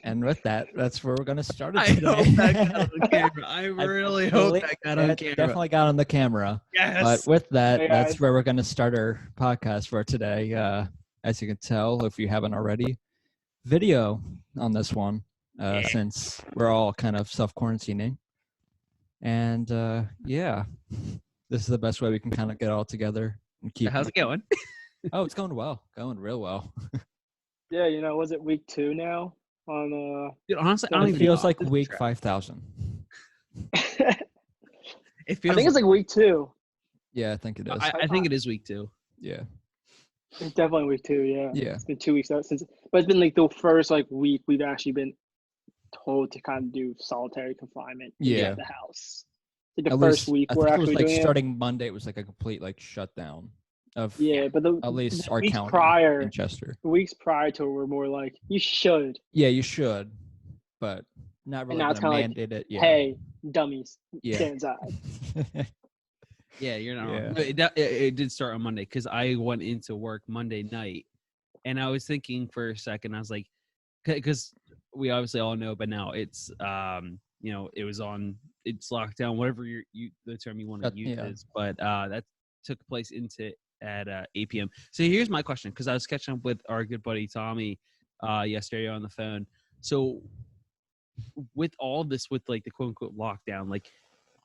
And with that, that's where we're going to start it I today. hope that got on camera. I really hope that got on camera. Definitely got on the camera. Yes. But with that, Hey, that's guys. where we're going to start our podcast for today. As you can tell, if you haven't already, video on this one, since we're all kind of self-quarantining. And yeah, this is the best way we can kind of get it all together and keep. How's it going? Oh, it's going well. Going real well. Yeah, was it week 2 now? Dude, honestly, I don't It even feels know. like week 5,000. It I feels think it's like week 2. Yeah, I think it is. I think it is week 2. Yeah. It's definitely week 2. Yeah. Yeah. It's been 2 weeks out since, but it's been like the first week we've actually been told to kind of do solitary confinement. Yeah. At the house. Like the At first least, week I we're think it actually was like doing starting Monday. It was like a complete shutdown of but at least the our weeks county prior, in Chester. the weeks prior to it were more like you should. Yeah, you should, but not really now it's gonna kinda mandate it. Yeah. Hey, dummies, Yeah. stay inside. Yeah, you're not Yeah. wrong. But it did start on Monday because I went into work Monday night, and I was thinking for a second. I was like, because we obviously all know, but now it's it was on, it's lockdown, whatever the term you want to use is. But that took place at 8 p.m. So here's my question, because I was catching up with our good buddy Tommy yesterday on the phone. So with all this, with like the quote unquote lockdown, like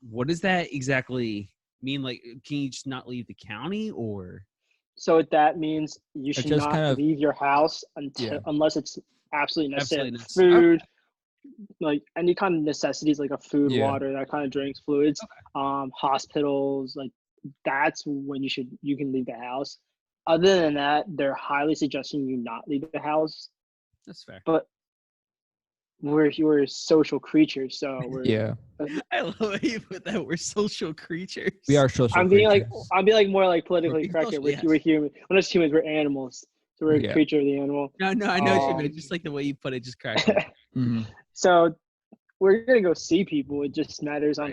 what does that exactly mean? Like, can you just not leave the county, or? So what that means, you should just not kind of- leave your house unless it's absolutely necessary. Food, like any kind of necessities, like a food, water, that kind of drinks, fluids, hospitals, like that's when you can leave the house. Other than that, they're highly suggesting you not leave the house. That's fair. But we're social creatures, so we're I love how you put that. We're social creatures. We are social I'm creatures. being more like politically We're correct. social, We're human. We're not humans. We're animals. So we're a creature of the animal. No, I know what you meant. Just like the way you put it, just cracked me. Mm-hmm. So we're gonna go see people. It just matters on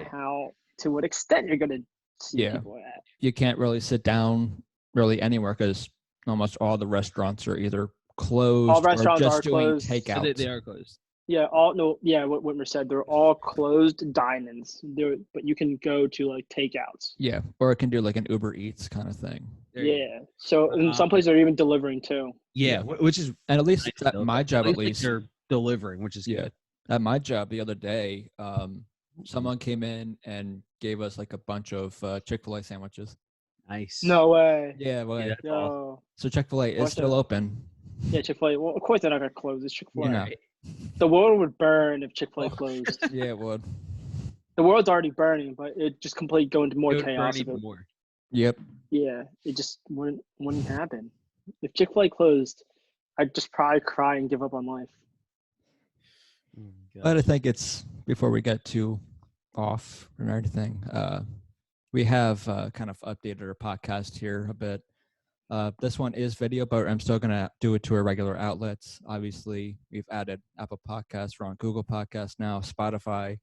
to what extent you're gonna see people at. You can't really sit down really anywhere because almost all the restaurants are either closed All restaurants or just are doing closed. takeout. So they are closed. Yeah, what Whitmer said, they're all closed dine-ins. But you can go to like takeouts. Yeah, or it can do like an Uber Eats kind of thing. So in some places they're even delivering too. Yeah, which is, and at least at my job, at least they're delivering, which is good. At my job the other day, someone came in and gave us like a bunch of Chick-fil-A sandwiches. Nice. No way. Yeah, well, that's awesome. So Chick-fil-A is still open. Yeah, Chick-fil-A. Well, of course they're not gonna close. It's Chick-fil-A. Yeah. The world would burn if Chick-fil-A closed. Yeah, it would. The world's already burning, but it just completely go into more chaos. Even more. Yep. Yeah, it just wouldn't happen. If Chick-fil-A closed, I'd just probably cry and give up on life. But I think it's, before we get too off and everything, we have kind of updated our podcast here a bit. This one is video, but I'm still going to do it to our regular outlets. Obviously, we've added Apple Podcasts. We're on Google Podcasts now, Spotify.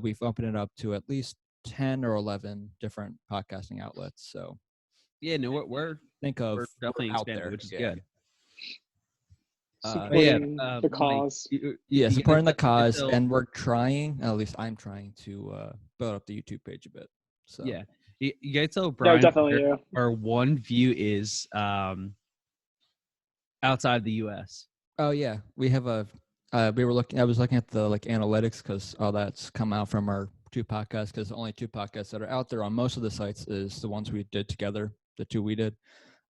We've opened it up to at least 10 or 11 different podcasting outlets. So yeah, no, we're definitely out expanding, there, which is good. Supporting the cause. Supporting the cause, and we're trying, at least I'm trying, to build up the YouTube page a bit. So yeah. You guys tell Brian definitely, our one view is outside the US. Oh yeah, we have a. I was looking at the analytics because all that's come out from our 2 podcasts. Because the only 2 podcasts that are out there on most of the sites is the ones we did together, the 2 we did.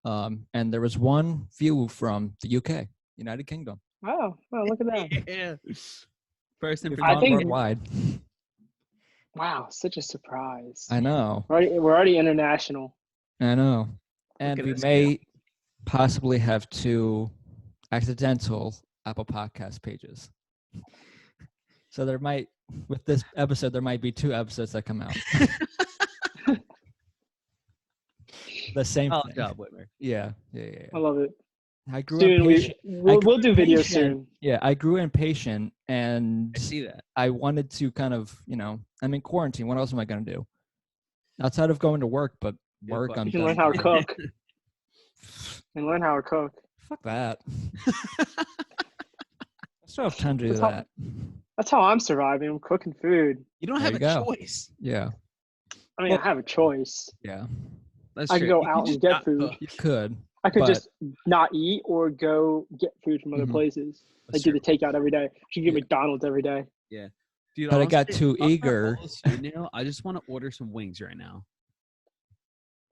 And there was 1 view from the UK, United Kingdom. Oh, well, look at that. Yeah. First and I think worldwide. Wow, such a surprise. I know. We're already international. I know. And we may possibly have 2 accidental Apple Podcast pages. So there might, with this episode, there might be 2 episodes that come out. The same thing. Good job, Whitmer. Yeah. I love it. I grew Soon impatient. we'll do videos soon. Yeah, I grew impatient, and I see that. I wanted to kind of, I'm in quarantine. What else am I going to do? Outside of going to work, but work, I'm You can done. learn how to cook. Fuck that. still have time to do that. That's how I'm surviving. I'm cooking food. You don't have a choice. Yeah. I mean, I have a choice. Yeah. That's I true. could go out and get food. You could. I could just not eat or go get food from other places. Like do the takeout every day. You get McDonald's every day. Yeah. Dude, but honestly, I got too eager. I just want to order some wings right now.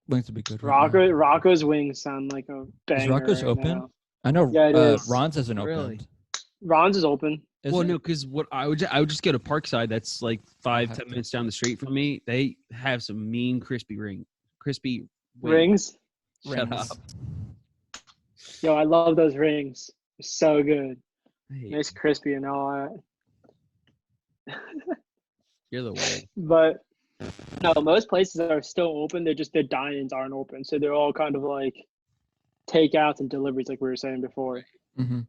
Wings would be good. Rocco's wings sound like a banger. Is Rocco's open? Now. I know. Yeah, it is. Ron's isn't open. Really? Ron's is open. No, because what I would just go to Parkside. That's like 5-10 minutes down the street from me. They have some mean crispy rings. Shut up. Yo, I love those rings. They're so good. Hey. Nice crispy and all that. You're the way. But no, most places are still open. Their dine-ins aren't open, so they're all kind of like takeouts and deliveries, like we were saying before. Mm-hmm.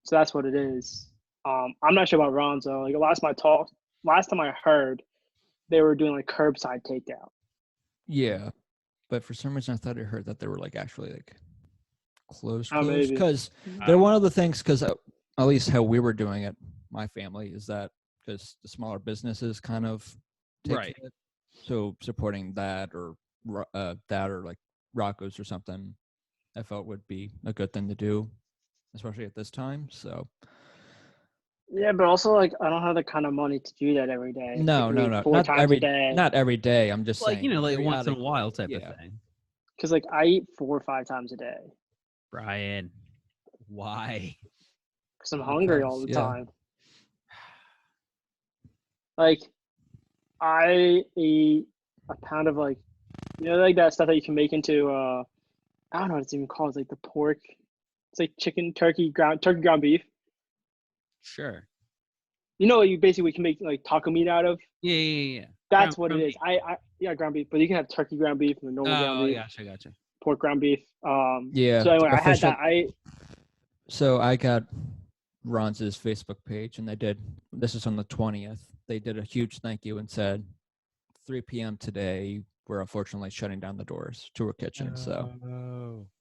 So that's what it is. I'm not sure about Ron's though. Like last time I heard, they were doing like curbside takeout. Yeah, but for some reason I thought I heard that they were like actually like closed because they're one of the things. Because at least how we were doing it, my family is that because the smaller businesses kind of take it. So supporting that or like Rocco's or something, I felt would be a good thing to do, especially at this time. So. Yeah, but also like I don't have the kind of money to do that every day. No. Not every day. Not every day. I'm just saying, like once in a while type of thing. Because like I eat 4 or 5 times a day. Brian, why? Because I'm hungry all the time. Like I eat a pound of like, like that stuff that you can make into I don't know what it's even called. It's like the pork. It's like turkey ground beef. Sure. You basically can make like taco meat out of. Yeah. That's what it is. I ground beef, but you can have turkey ground beef and normal ground beef. Oh, gotcha. Pork ground beef. Yeah. So anyway, I had that. So I got Ron's Facebook page, and this is on the 20th. They did a huge thank you and said, 3 p.m. today, we're unfortunately shutting down the doors to our kitchen.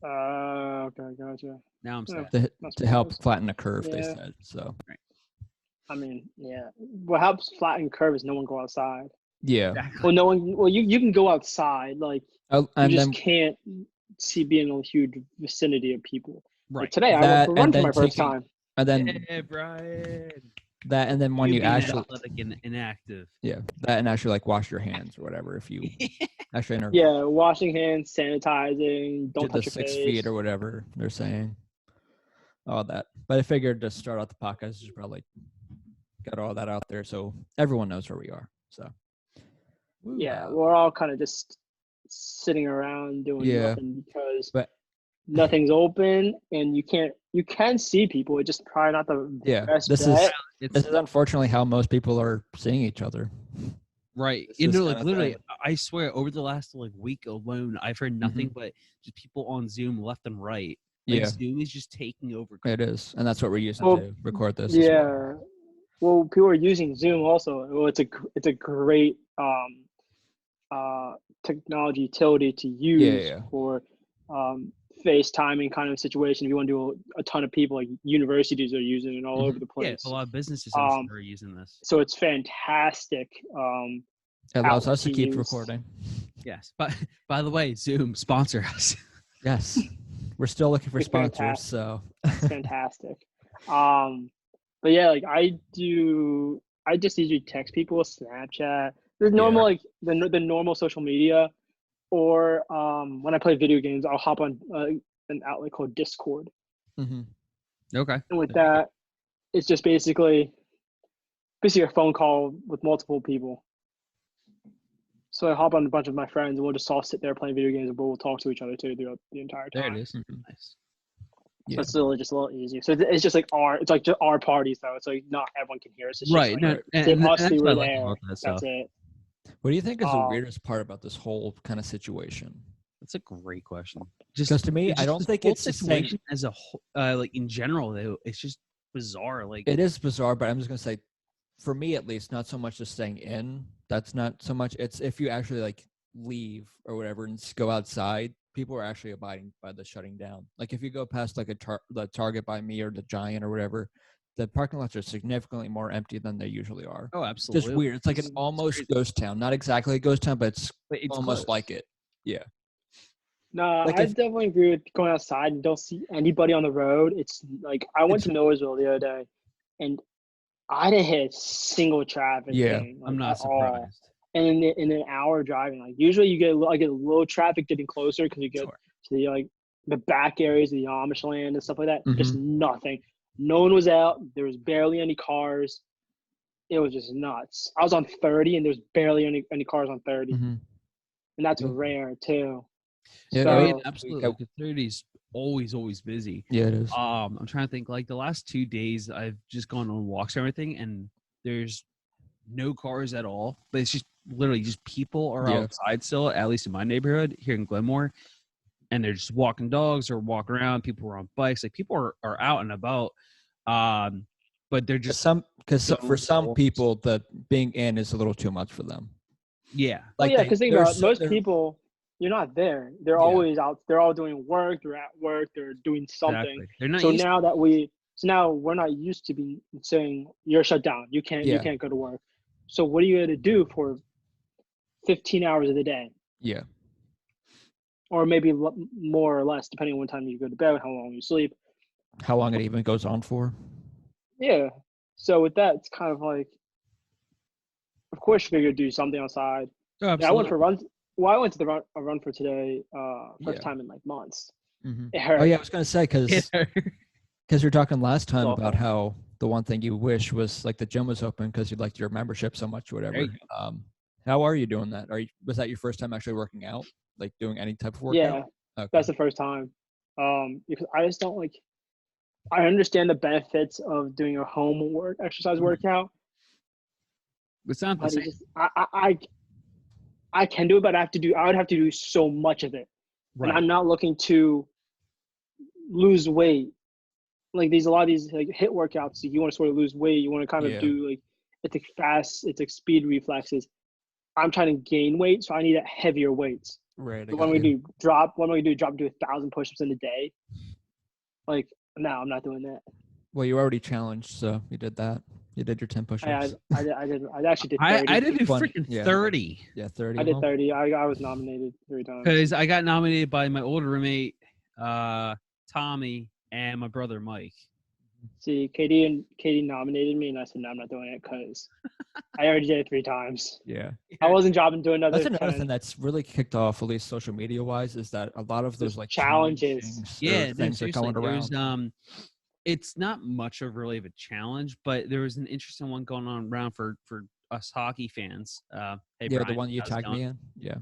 Okay, gotcha. Now I'm sad. To help flatten the curve, they said. So. Right. I mean, yeah. What helps flatten curve is no one go outside. Yeah. Exactly. Well, you can go outside, like you just can't be in a huge vicinity of people. Right. Like today, I went for a run for my first time. And then Brian. That and then when you actually athletic and inactive. Yeah, that and actually like wash your hands or whatever if you actually washing hands, sanitizing, don't touch your 6 face. feet or whatever they're saying. All that. But I figured to start out the podcast, just probably get all that out there so everyone knows where we are. So yeah, we're all kind of just sitting around doing nothing because nothing's open and you can see people. It's just probably not the best bet. This is unfortunately how most people are seeing each other. Right. Literally, I swear over the last week alone, I've heard nothing but just people on Zoom left and right. Zoom is just taking over. It is. And that's what we're using to record this. Yeah. Well, people are using Zoom also. Well, it's a great technology utility to use for FaceTiming kind of situation. If you want to do a ton of people, like universities are using it all over the place. Yeah, a lot of businesses are using this. So it's fantastic. It allows us to keep recording. Yes, but by the way, Zoom sponsor us. Yes, we're still looking for sponsors. Fantastic. So it's fantastic. But yeah, like I just usually text people, Snapchat. The normal the normal social media. Or when I play video games, I'll hop on an outlet called Discord. Mm-hmm. Okay. And with that, it's just basically a phone call with multiple people. So I hop on a bunch of my friends, and we'll just all sit there playing video games, but we'll talk to each other too throughout the entire time. There it is. Nice. So it's really just a little easier. So it's just like just our parties though. It's like not everyone can hear us. It's right. Just that's it. What do you think is the weirdest part about this whole kind of situation? That's a great question. Just to me, I don't think it's the situation as a whole, like in general though. It's just bizarre. Like it is bizarre, but I'm just gonna say, for me at least, not so much just staying in. That's not so much. It's if you actually like leave or whatever and go outside, people are actually abiding by the shutting down. Like if you go past like the Target by me or the Giant or whatever, the parking lots are significantly more empty than they usually are. Oh, absolutely. Just weird. It's like an almost ghost town. Not exactly a ghost town, but it's almost close. like it. Yeah. No, Like I definitely agree with going outside and don't see anybody on the road. It's like I went to Millersville the other day, and I didn't hit a single traffic thing. Like, I'm not surprised. All. And in an hour driving, like usually I get a little traffic getting closer because you get to the like the back areas of the Amish land and stuff like that. Just nothing. No one was out. There was barely any cars. It was just nuts. I was on 30 and there's barely any cars on 30. And that's rare too. Yeah, so, I mean, absolutely. Like, 30's always busy. Yeah, it is. I'm trying to think, like the last 2 days I've just gone on walks and everything, and there's no cars at all, but it's just literally just people are outside still, at least in my neighborhood here in Glenmore, and they're just walking dogs or walking around. People are on bikes. Like people are out and about. But they're just for some people the being in is a little too much for them. Yeah. Like because think about most people, you're not there. They're always out. They're all doing work. They're at work. They're doing something. Exactly. They're not. So now we're not used to be saying you're shut down. You can't go to work. So what are you going to do for 15 hours of the day? Yeah. Or maybe more or less, depending on what time you go to bed, how long you sleep. How long it even goes on for. Yeah. So with that, it's kind of like, of course you're going to do something outside. Oh, absolutely. I went for runs. Well, I went to a run for today, first time in like months. It hurt. Oh yeah, I was going to say, because you're talking last time about how the one thing you wish was like the gym was open because you liked your membership so much or whatever. How are you doing that? Was that your first time actually working out, like doing any type of workout? Yeah, that's the first time. Because I just don't like. I understand the benefits of doing a home exercise workout. It's not the same. I can do it, but I would have to do so much of it. Right. And I'm not looking to lose weight. Like a lot of these like HIIT workouts, you want to sort of lose weight. You want to kind of do like, it's like fast, it's like speed reflexes. I'm trying to gain weight, so I need heavier weights. Right. What am I going to do? Drop to 1,000 push-ups in a day? Like, no, I'm not doing that. Well, you already challenged, so you did that. You did your 10 push-ups. I actually did 30. I did a freaking 30. Yeah, 30. I did 30. I was nominated 3 times. Because I got nominated by my older roommate, Tommy, and my brother, Mike. See, Katie nominated me, and I said, no, I'm not doing it because I already did it 3 times. Yeah. I wasn't dropping to another. That's another thing that's really kicked off, at least social media-wise, is that a lot of those like challenges. Things are coming around. It's not much of really of a challenge, but there was an interesting one going on around for us hockey fans. Hey, Brian, the one you tagged me in. Yeah,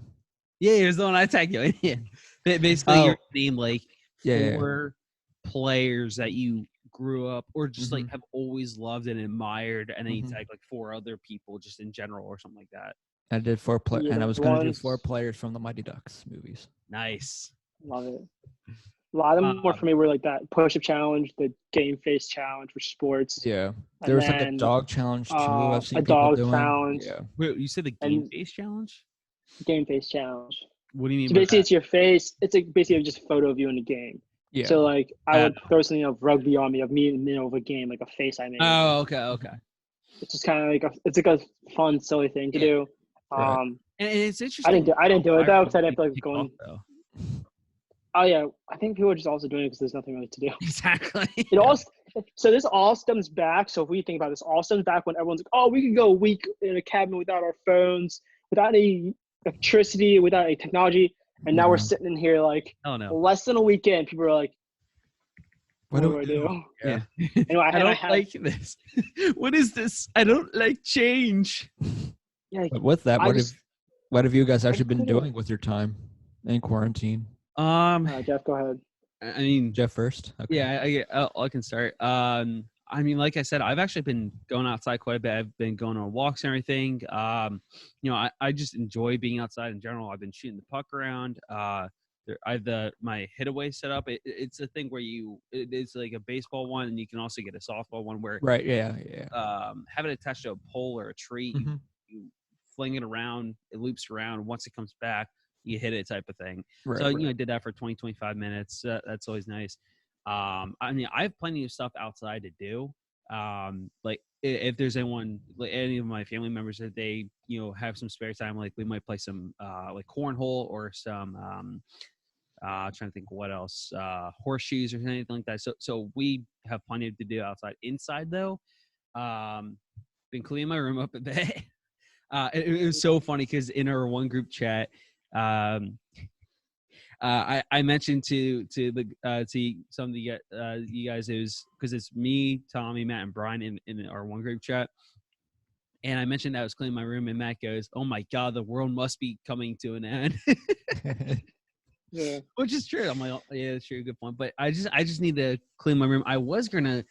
it was the one I tagged you in. Yeah, basically you're named like 4 players that you grew up or just like have always loved and admired, and then you tag like 4 other people just in general or something like that. I did 4 players, and I was going to do 4 players from the Mighty Ducks movies. Nice, love it. A lot of them more for me were like that push-up challenge, the game face challenge for sports. Yeah, there was like a dog challenge too. I've seen a people dog doing. challenge. Yeah. Wait, you said the game face challenge? Game face challenge. What do you mean? So basically, it's your face. It's like basically just a photo of you in the game. Yeah. So like I would throw something of rugby on me, of me in the middle of a game, like a face I made. Oh, okay. It's just kind of like it's like a fun, silly thing to do. And it's interesting. I didn't do it though because I didn't feel like going. Oh yeah, I think people are just also doing it because there's nothing really to do. Exactly. So this all stems back. So if we think about this, all stems back when everyone's like, "Oh, we can go a week in a cabin without our phones, without any electricity, without any technology," and now we're sitting in here like, "Oh no!" Less than a weekend, people are like, "What do I do?" Yeah. Anyway, I don't like this. What is this? I don't like change. Yeah. But with that, what have you guys actually been doing with your time in quarantine? Jeff, go ahead. I mean, Jeff first. Okay. Yeah, I can start. I mean, like I said, I've actually been going outside quite a bit. I've been going on walks and everything. I just enjoy being outside in general. I've been shooting the puck around. I have my hit-away set up. It's a thing where it is like a baseball one, and you can also get a softball one where have it attached to a pole or a tree. You fling it around, it loops around. Once it comes back, you hit it, type of thing. I did that for 20-25 minutes. That's always nice. I mean, I have plenty of stuff outside to do. Like if there's anyone, like any of my family members that they, have some spare time, like we might play some like cornhole or some trying to think what else, horseshoes or anything like that. So we have plenty to do outside. Inside though, been cleaning my room up a bit. It was so funny because in our one group chat, I mentioned to some of the you guys, it was because it's me, Tommy, Matt, and Brian in our one group chat, and I mentioned that I was cleaning my room, and Matt goes, "Oh my God, the world must be coming to an end." Yeah, which is true. I'm like, oh, yeah, that's true, good point. But I just need to clean my room. I was gonna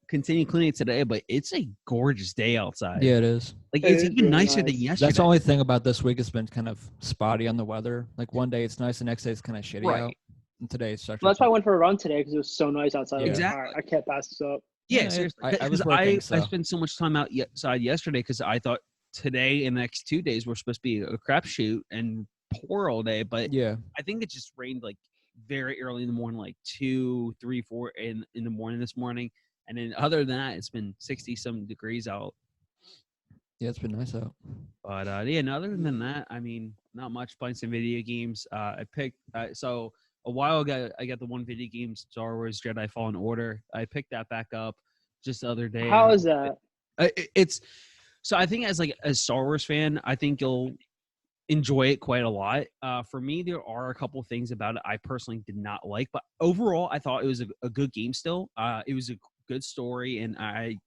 continue cleaning it today, but it's a gorgeous day outside. Yeah, it is. Like It it's is even really nicer than nice. yesterday. That's the only thing about this week. It's been kind of spotty on the weather. Like one day it's nice, the next day it's kind of shitty out. And today it's such. Well, that's why I went for a run today because it was so nice outside. Exactly. Like, all right, I can't pass this up. Yeah, seriously. I was working. I spent so much time outside yesterday because I thought today and the next 2 days were supposed to be a crapshoot and pour all day. But yeah, I think it just rained like very early in the morning, like 2, 3, 4 in the morning this morning. And then other than that, it's been 60-some degrees out. Yeah, it's been nice out. But yeah, and other than that, I mean, not much. Playing some video games. I picked so a while ago, I got the one video game, Star Wars Jedi Fallen Order. I picked that back up just the other day. How is that? It's so I think as a Star Wars fan, I think you'll enjoy it quite a lot. For me, there are a couple things about it I personally did not like, but overall, I thought it was a good game still. It was a good story, and I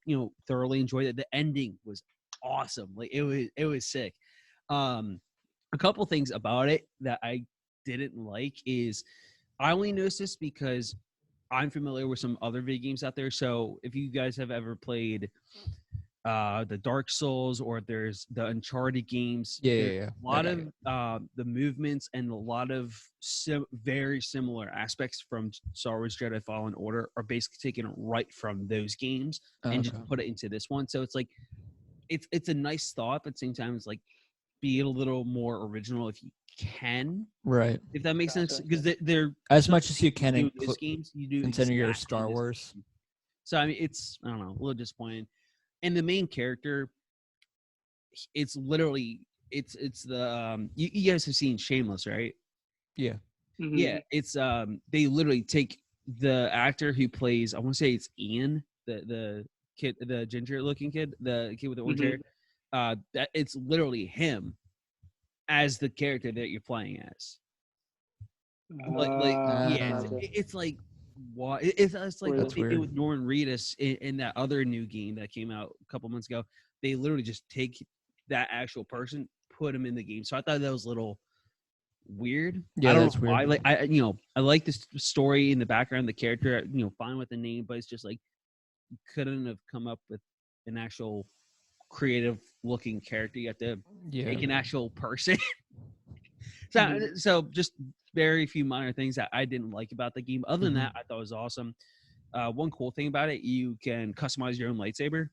thoroughly enjoyed it. The ending was awesome. Like it was sick. A couple things about it that I didn't like is I only noticed this because I'm familiar with some other video games out there. So if you guys have ever played the Dark Souls or there's the Uncharted games, Yeah. A lot of the movements and a lot of very similar aspects from Star Wars Jedi Fallen Order are basically taken right from those games and just put it into this one. So it's like it's a nice thought, but at the same time, it's like be a little more original if you can. Right. If that makes sense, because they're as much as you can in those games, you do consider your Star Wars. So I mean, it's I don't know, a little disappointing. And the main character, it's literally it's the you guys have seen Shameless, right? Yeah. Mm-hmm. Yeah, it's they literally take the actor who plays, I want to say it's Ian, the kid, the ginger looking kid, the kid with the orange hair. That it's literally him as the character that you're playing as. It's like what it's like what they did with Norman Reedus in that other new game that came out a couple months ago. They literally just take that actual person, put him in the game. So I thought that was a little weird. Yeah, I don't that's know why. weird. Like I like the story in the background, the character, fine with the name, but it's just like you couldn't have come up with an actual creative looking character. You have to make an actual person. So just very few minor things that I didn't like about the game. Other than that, I thought it was awesome. One cool thing about it, you can customize your own lightsaber,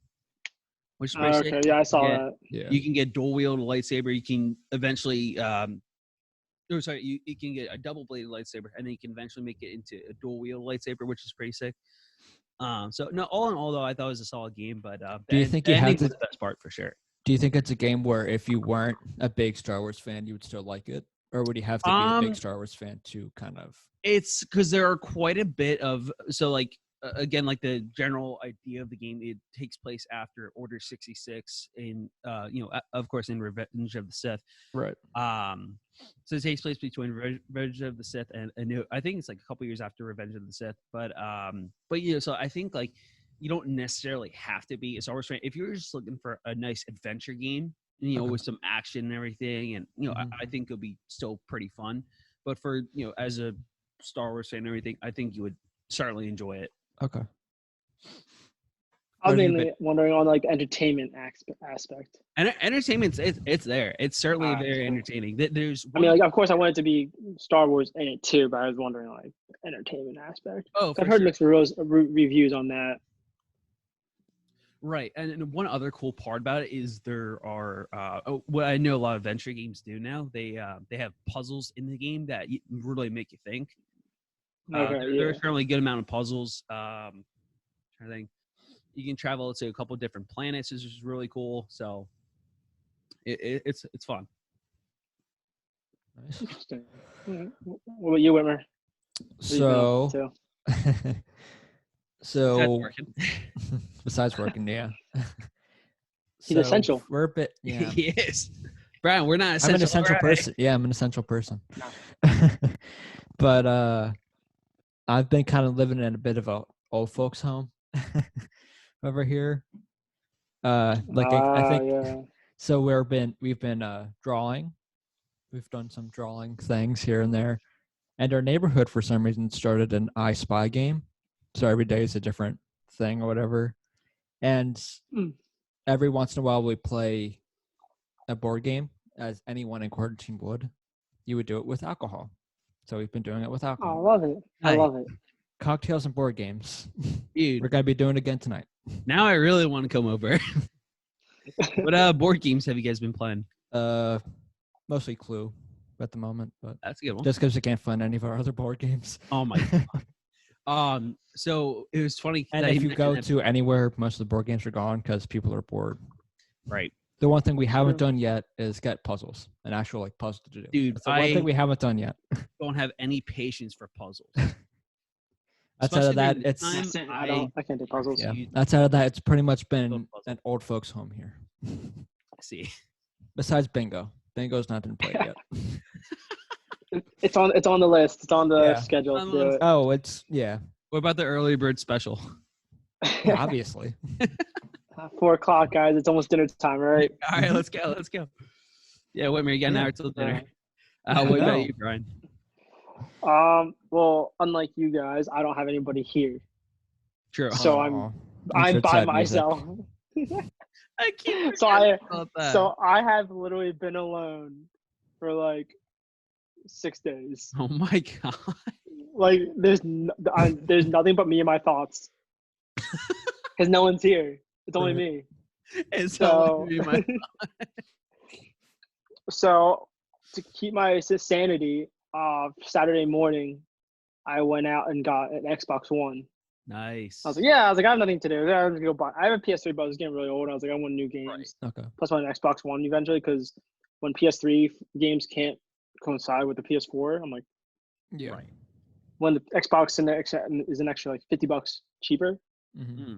which is pretty sick. Okay, yeah, I saw that. Yeah. You can get dual wield lightsaber. You can eventually, you can get a double bladed lightsaber, and then you can eventually make it into a dual wield lightsaber, which is pretty sick. So no, all in all, though, I thought it was a solid game. But do you think you have the best part for sure? Do you think it's a game where if you weren't a big Star Wars fan, you would still like it? Or would you have to be a big Star Wars fan to kind of? It's because there are quite a bit of again, like the general idea of the game, it takes place after Order 66 in of course in Revenge of the Sith. Right. So it takes place between Revenge of the Sith and I think it's like a couple years after Revenge of the Sith. But so I think like you don't necessarily have to be a Star Wars fan if you're just looking for a nice adventure game. With some action and everything, and I think it'll be still pretty fun. But for as a Star Wars fan and everything, I think you would certainly enjoy it. Okay. I'm mainly wondering on like entertainment aspect. And entertainment's it's there. It's certainly very entertaining. There's of course I want it to be Star Wars in it too, but I was wondering like entertainment aspect. Oh, I've heard mixed reviews on that. Right, and one other cool part about it is there are what I know a lot of adventure games do now. They have puzzles in the game that really make you think. There's certainly a good amount of puzzles. I think You can travel to a couple different planets, which is really cool. So it's fun. Nice. Interesting. What about you, Whitmer? So, so Besides besides working, yeah. He's essential. We're a bit, yeah. He is. Brian, we're not essential. I'm an essential person. Yeah, I'm an essential person. No. But I've been kind of living in a bit of a old folks home over here. I think yeah. so. We've been drawing. We've done some drawing things here and there, and our neighborhood for some reason started an I Spy game. So every day is a different thing or whatever, and every once in a while we play a board game, as anyone in quarantine would. You would do it with alcohol. So we've been doing it with alcohol. I love it. I love it. Cocktails and board games. Dude, we're gonna be doing it again tonight. Now I really want to come over. What board games have you guys been playing? Mostly Clue at the moment, but that's a good one. Just because I can't find any of our other board games. Oh my god. So it was funny. And if you go to anywhere, most of the board games are gone because people are bored. Right. The one thing we haven't done yet is get puzzles, an actual puzzle to do. Dude, that's the one thing we haven't done yet. Don't have any patience for puzzles. Outside of that, I can't do puzzles. Yeah. Outside of that, it's pretty much been an old folks' home here. See. Besides bingo. Bingo's not been played yet. It's on the list. It's on the schedule. Oh, it's What about the early bird special? Yeah, obviously. 4:00, guys. It's almost dinner time, right? All right, let's go. Yeah, Whitmer, you got an hour till dinner. What about you, Brian? Well, unlike you guys, I don't have anybody here. True. So I'm by myself. I can't. So I have literally been alone for like 6 days. Oh my god. Like there's nothing but me and my thoughts. Because no one's here. It's only me. So to keep my sanity, Saturday morning, I went out and got an Xbox One. Nice. I was like, I have nothing to do. I have to go buy. I have a PS3, but I was getting really old. I was like, I want new games. Right. Okay. Plus, I want an Xbox One eventually because when PS3 games can't coincide with the PS4, I'm like, yeah. Right. When the Xbox is an extra like $50 cheaper. Mm-hmm.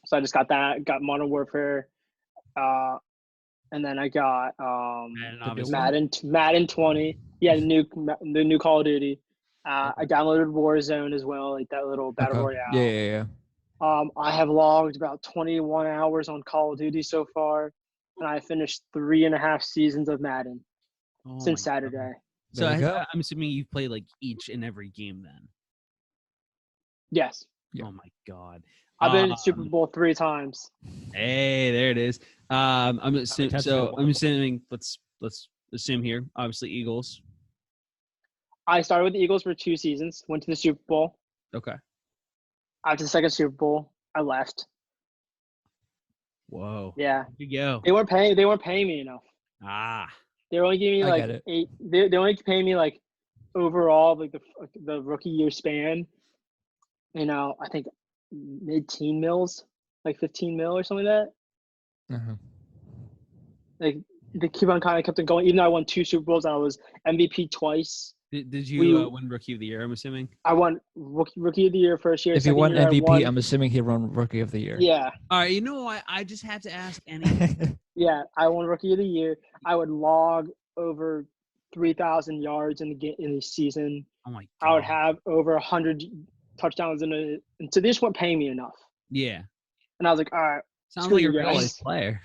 So I just got that. Got Modern Warfare, and then I got Madden 20. Yeah, the new Call of Duty. I downloaded Warzone as well, like that little battle royale. Yeah. I have logged about 21 hours on Call of Duty so far, and I finished 3.5 seasons of Madden since Saturday. God. So I'm assuming you've played like each and every game then. Yes. Yeah. Oh my god. I've been in Super Bowl 3 times. Hey, there it is. I'm assuming. Let's assume here. Obviously, Eagles. I started with the Eagles for 2 seasons. Went to the Super Bowl. Okay. After the second Super Bowl, I left. Whoa. Yeah. Where'd you go? They weren't paying me enough. They were only giving me like 8. They only paying me like overall like the rookie year span. I think mid-teen mils, like 15 mil or something like that. Uh-huh. Like they kept on going. Even though I won 2 Super Bowls and I was MVP twice. Did you win Rookie of the Year? I'm assuming. I won Rookie of the Year first year. If you won MVP, I'm assuming he won Rookie of the Year. Yeah. All right. You know what? I just have to ask anyway. Yeah, I won Rookie of the Year. I would log over 3,000 yards in the season. Oh my god. I would have over 100 touchdowns and so they just weren't paying me enough. Yeah. And I was like, all right. Sounds like a real player.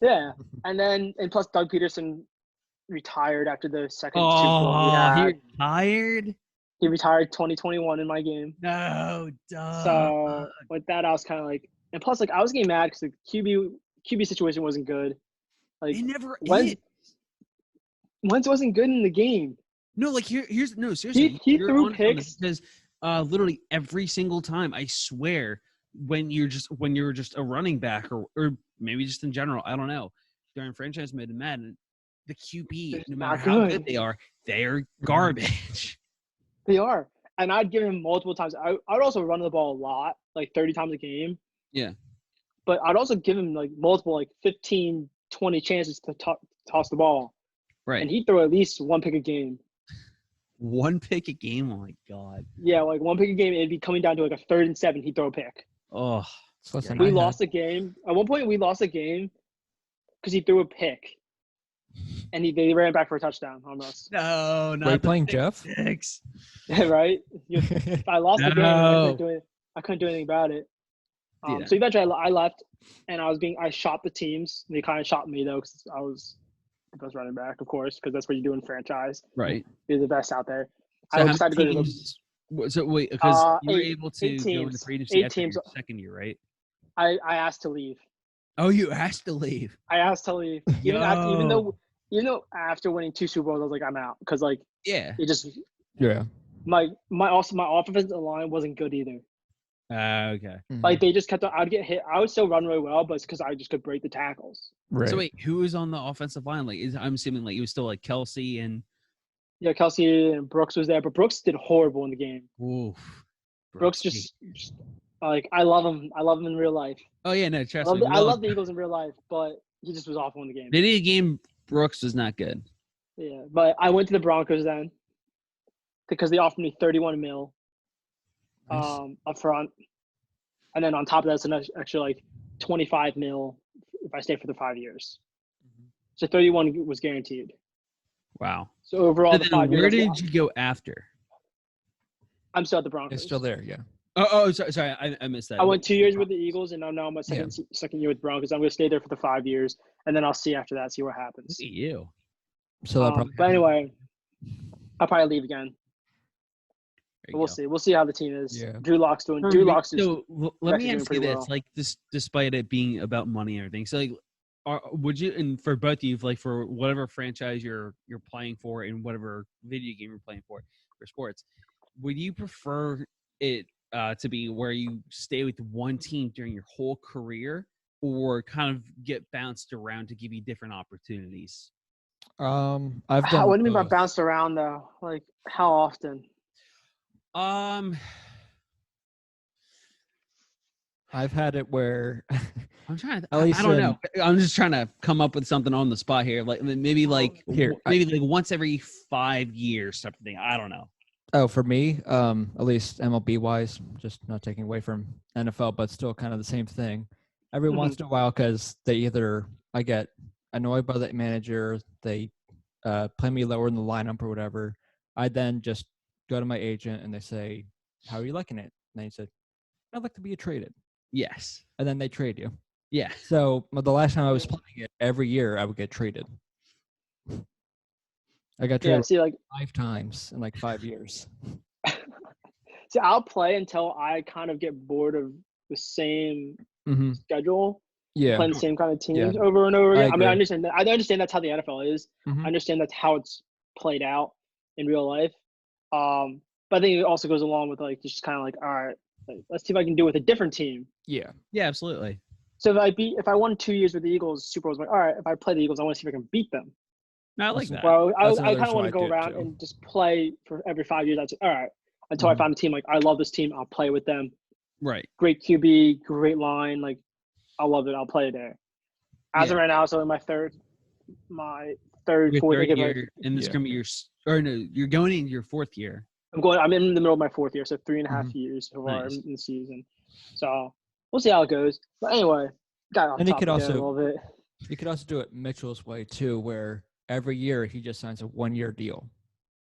Yeah. And plus Doug Peterson retired after the second Super Bowl. He retired? He retired 2021 in my game. No, duh. So with that, I was kind of like, and plus like I was getting mad because the QB situation wasn't good. Like it never is. Wentz wasn't good in the game. No, like here's no seriously. He threw picks because literally every single time. I swear, when you're just a running back or maybe just in general, I don't know. During franchise mode and Madden, the QB, no matter how good they are garbage. They are. And I'd give him multiple times. I'd also run the ball a lot, like 30 times a game. Yeah. but I'd also give him like multiple, like 15, 20 chances to toss the ball. Right. And he'd throw at least one pick a game. One pick a game? Oh my God. Yeah, like one pick a game. It'd be coming down to like a 3rd and 7. He'd throw a pick. Oh. We lost a game. At one point, we lost a game because he threw a pick. And they ran back for a touchdown almost. No, not Were you playing Jeff? Right? I lost the game. I couldn't do anything about it. So eventually I left, and I shot the teams. They kind of shot me though, because I was the best running back, of course, because that's what you do in franchise. Right. You're the best out there. So I decided to go to so wait, because you were able to go into free agency after your second year, right? I asked to leave. Oh, you asked to leave? I asked to leave. Even though after winning 2 Super Bowls, I was like, I'm out, because like it just my offensive line wasn't good either. Okay. Like they just kept. I'd get hit. I would still run really well, but it's because I just could break the tackles. Right. So wait, who was on the offensive line? Like, I'm assuming like it was still like Kelsey and. Yeah, Kelsey and Brooks was there, but Brooks did horrible in the game. Oof. Brooks just like I love him. I love him in real life. Oh yeah, no, trust me. I love the Eagles in real life, but he just was awful in the game. The game, Brooks was not good. Yeah, but I went to the Broncos then because they offered me $31 million up front, and then on top of that, it's an extra like $25 million if I stay for the 5 years. So 31 was guaranteed. Wow. So overall, the 5 years. Where did you go after? I'm still at the Broncos. It's still there, yeah. Oh, sorry, I missed that. I went 2 years with the Eagles, and now I'm my second year with the Broncos. I'm going to stay there for the 5 years, and then I'll see after that, see what happens. Look at you. So but anyway, I'll probably leave again. We'll see. We'll see how the team is. Yeah. Drew Lock's doing. Drew Lock's. So let me ask you this: well. like this, despite it being about money and everything, so like, would you, and for both of you, like for whatever franchise you're playing for and whatever video game you're playing for sports, would you prefer it to be where you stay with one team during your whole career, or kind of get bounced around to give you different opportunities? I've done. What do you mean by bounced around though? Like how often? I've had it where I'm trying to. I don't know. I'm just trying to come up with something on the spot here. Like maybe like once every 5 years type of thing. I don't know. Oh, for me, at least MLB wise, just not taking away from NFL, but still kind of the same thing. Every once in a while, because I get annoyed by the manager, they play me lower in the lineup or whatever. I then just go to my agent and they say, "How are you liking it?" And they said, "I'd like to be traded." Yes. And then they trade you. Yeah. So the last time I was playing it, every year I would get traded. I got traded 5 times in like 5 years. See, I'll play until I kind of get bored of the same schedule. Yeah. Playing the same kind of teams over and over again. I mean, I understand that. I understand that's how the NFL is. Mm-hmm. I understand that's how it's played out in real life. But I think it also goes along with like just kind of like, all right, let's see if I can do it with a different team. Yeah. Yeah, absolutely. So if I won 2 years with the Eagles, Super Bowls, like, all right, if I play the Eagles, I want to see if I can beat them. No, I like that. Well, I kind of want to go around and just play for every 5 years. I'd say, all right, until I find a team like I love this team, I'll play with them. Right. Great QB, great line, like I love it. I'll play there. As of right now, so in my third, fourth year, and this is gonna be you're going into your 4th year. I'm in the middle of my 4th year, so 3.5 years so far in the season. So we'll see how it goes. But anyway, got off topic a little bit. You could also do it Mitchell's way too, where every year he just signs a 1-year deal.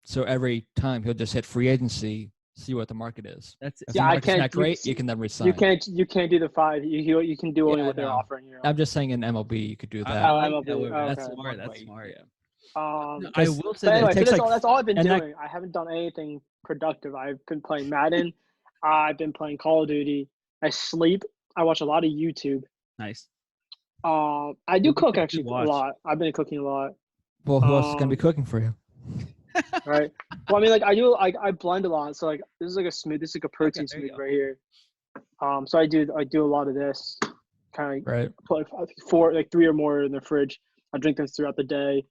So every time he'll just hit free agency, see what the market is. That's if the market's not great, you can then resign. You can't do the 5. You can do only what they're offering you. I'm just saying in MLB you could do that. That's smart. That's smart. Yeah. I will say anyway, that's all I've been doing. I haven't done anything productive. I've been playing Madden. I've been playing Call of Duty. I sleep. I watch a lot of YouTube. Nice. I do cook actually a lot. I've been cooking a lot. Well, who else is gonna be cooking for you? Right. Well, I mean, like I blend a lot. So like this is like a smoothie. This is like a protein smoothie right here. So I do a lot of this. Kind of put like 3 or more in the fridge. I drink them throughout the day.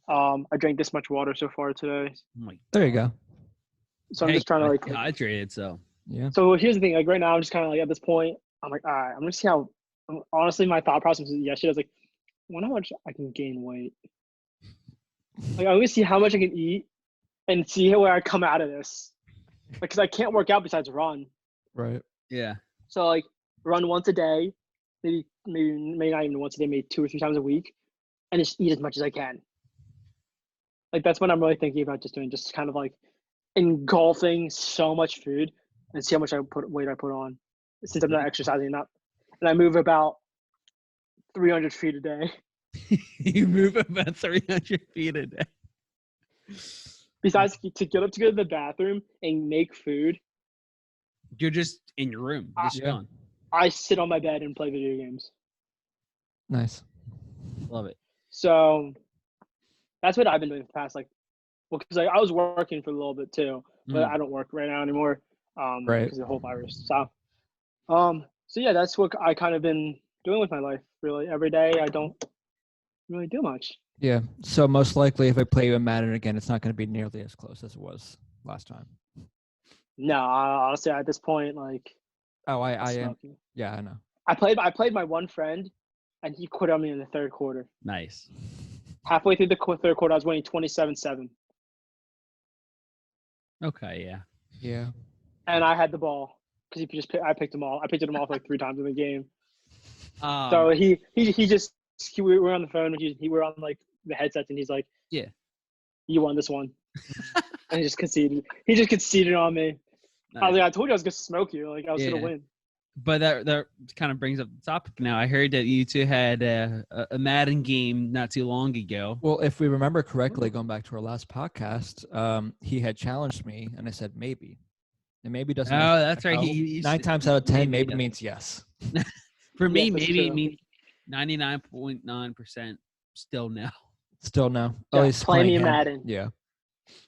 I drank this much water so far today. There you go. So I'm just trying to like hydrated. So yeah. So here's the thing. Like right now, I'm just kind of like at this point. I'm like, all right. I'm gonna see how honestly, my thought process was yesterday. I was like, I wonder how much I can gain weight. Like, I'm gonna see how much I can eat and see where I come out of this. Because I can't work out besides run. Right. Yeah. So like run once a day, maybe not even once a day, maybe 2 or 3 times a week, and just eat as much as I can. Like that's what I'm really thinking about just doing, just kind of like engulfing so much food and see how much weight I put on since I'm not exercising enough. And I move about 300 feet a day. You move about 300 feet a day. Besides to get up to go to the bathroom and make food. You're just in your room, just gone. I sit on my bed and play video games. Nice. Love it. So that's what I've been doing the past, because I was working for a little bit too, but I don't work right now anymore because of the whole virus. So yeah, that's what I kind of been doing with my life. Really, every day I don't really do much. Yeah. So most likely, if I play you in Madden again, it's not going to be nearly as close as it was last time. No, honestly, at this point, like. Oh, I am. Yeah, I know. I played my one friend, and he quit on me in the third quarter. Nice. Halfway through the third quarter, I was winning 27-7. Okay, yeah. Yeah. And I had the ball because I picked him off. I picked him off like 3 times in the game. So we were on the phone. We were on like the headsets, and he's like, "Yeah, you won this one." And he just conceded. He just conceded on me. Nice. I was like, I told you I was gonna smoke you. Like I was gonna win. But that kind of brings up the topic now. I heard that you two had a Madden game not too long ago. Well, if we remember correctly, going back to our last podcast, he had challenged me, and I said maybe. And maybe doesn't. Oh, that's right. 9 times out of 10, maybe means yes. For me, maybe means 99.9% still no. Still no. Oh, he's play me in Madden. Yeah.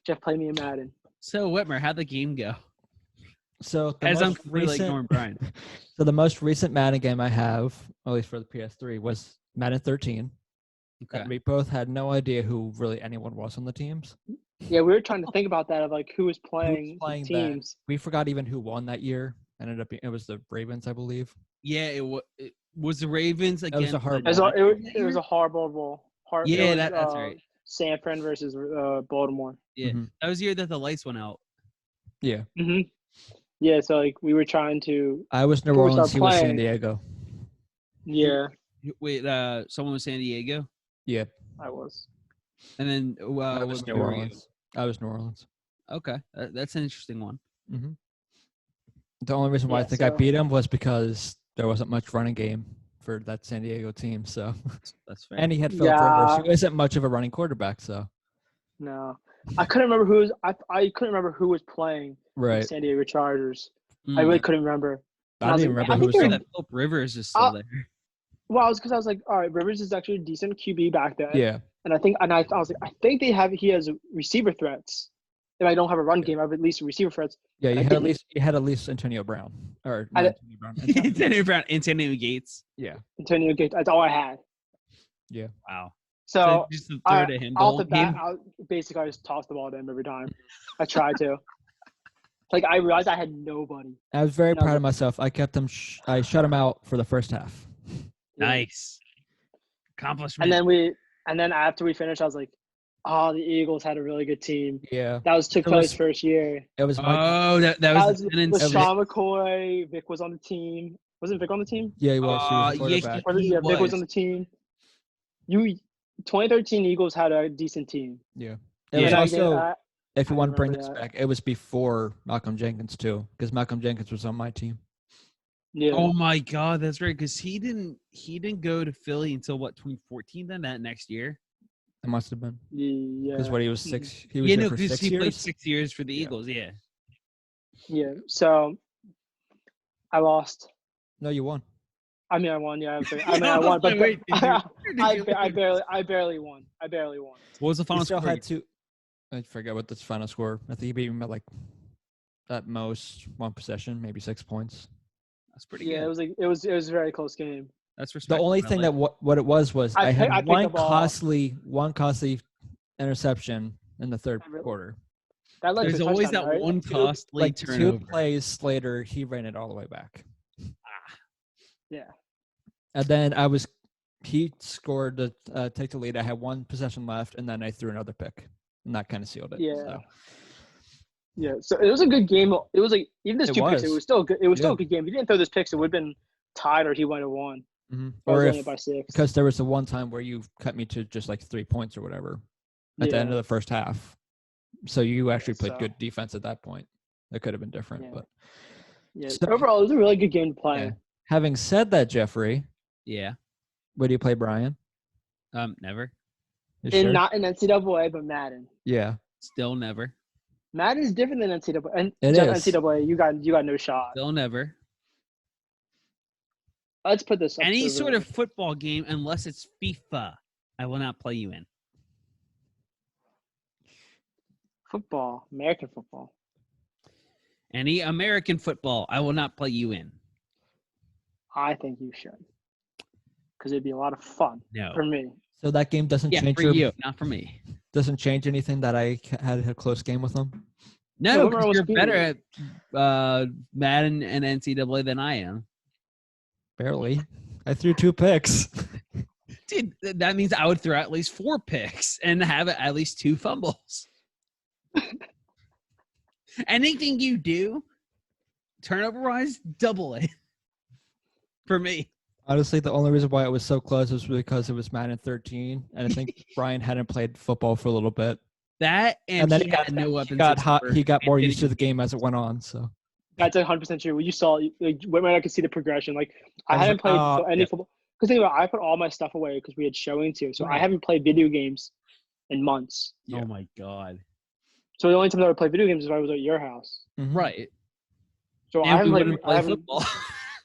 Jeff, play me in Madden. So, Whitmer, how'd the game go? So as I'm really ignoring Brian. So the most recent Madden game I have, at least for the PS3, was Madden 13. Okay. And we both had no idea who really anyone was on the teams. Yeah, we were trying to think about that of like who was playing teams. We forgot even who won that year. It was the Ravens, I believe. Yeah, it was the Ravens against. It was a horrible. It was a horrible bowl. Yeah, that's right. San Fran versus Baltimore. Yeah, that was the year that the lights went out. Yeah. Mm-hmm. Yeah, so like we were trying to. I was New Orleans. He was San Diego. Yeah. Wait, someone was San Diego. Yeah, I was. And then I was New Orleans. I was New Orleans. Okay, that's an interesting one. Mm-hmm. The only reason why I think I beat him was because there wasn't much running game for that San Diego team. So that's fair. And he had Philip Rivers, who isn't much of a running quarterback. So no, I couldn't remember who was. I couldn't remember who was playing. Right. San Diego Chargers. I really couldn't remember. I didn't remember who was there. Philip Rivers is still there. Well, I was like, all right, Rivers is actually a decent QB back then. Yeah. And I was like, I think he has receiver threats. If I don't have a run game, I have at least receiver threats. Yeah, you had at least Antonio Brown Antonio Brown, Antonio Gates. Yeah. Antonio Gates. That's all I had. Yeah. Wow. So just to throw to him. Basically, I just tossed the ball to him every time. I tried to. Like I realized I had nobody. I was very proud of myself. I kept him. I shut him out for the first half. Nice accomplishment. And then after we finished, I was like, "Oh, the Eagles had a really good team." Yeah, that was Tuco's first year. It was. That was LaShawn McCoy. Vic was on the team. Wasn't Vic on the team? Yeah, he was. Vic was on the team. 2013 Eagles had a decent team. Yeah. It was also. If you want to bring this back, it was before Malcolm Jenkins too, because Malcolm Jenkins was on my team. Yeah. Oh my God, that's right. Because he didn't go to Philly until 2014. Then that next year. It must have been. Yeah. Because he was 6. He was there for 6 years. He played 6 years for the Eagles. Yeah. Yeah. So I lost. No, you won. I mean, I won. Yeah, I won, but I barely won. What was the final score? I forget what the final score. I think he beat him at like at most 1 possession, maybe 6 points. That's pretty good. Yeah, it was a very close game. That's respectable. The only thing that what it was I had one costly interception in the third quarter. There's always that one costly turnover. 2 plays later, he ran it all the way back. Yeah. And then he scored to take the lead. I had one possession left, and then I threw another pick, and that kind of sealed it. Yeah. So. Yeah. So it was a good game. It was like even this two picks, it was still good. It was still a good game. If he didn't throw this picks, it would have been tied, or he might have won. Mm-hmm. Or if by 6. Because there was the one time where you cut me to just like 3 points or whatever at the end of the first half. So you actually played good defense at that point. That could have been different, but so, overall, it was a really good game to play. Yeah. Having said that, Jeffrey. Yeah. Where do you play Brian? Never. Sure? Not in NCAA, but Madden. Yeah. Still never. Madden is different than NCAA. And it is. NCAA, you got no shot. Still never. Let's put this up. Any sort of football game, unless it's FIFA, I will not play you in. Football, American football. Any American football, I will not play you in. I think you should, because it'd be a lot of fun for me. So that game doesn't change for you, not for me. Doesn't change anything that I had a close game with them? No, because you're better at Madden and NCAA than I am. Barely. I threw 2 picks. Dude, that means I would throw at least 4 picks and have at least 2 fumbles. Anything you do, turnover-wise, double it. For me. Honestly, the only reason why it was so close was because it was Madden 13, and I think Brian hadn't played football for a little bit. That and then he had no weapons. He got more used to the game as it went on. So that's 100% true. You saw, when I could see the progression. Like I hadn't played any football because anyway, I put all my stuff away because we had showing too. So I haven't played video games in months. Oh my god! So the only time I would play video games is when I was at your house. Mm-hmm. Right. So I haven't played football.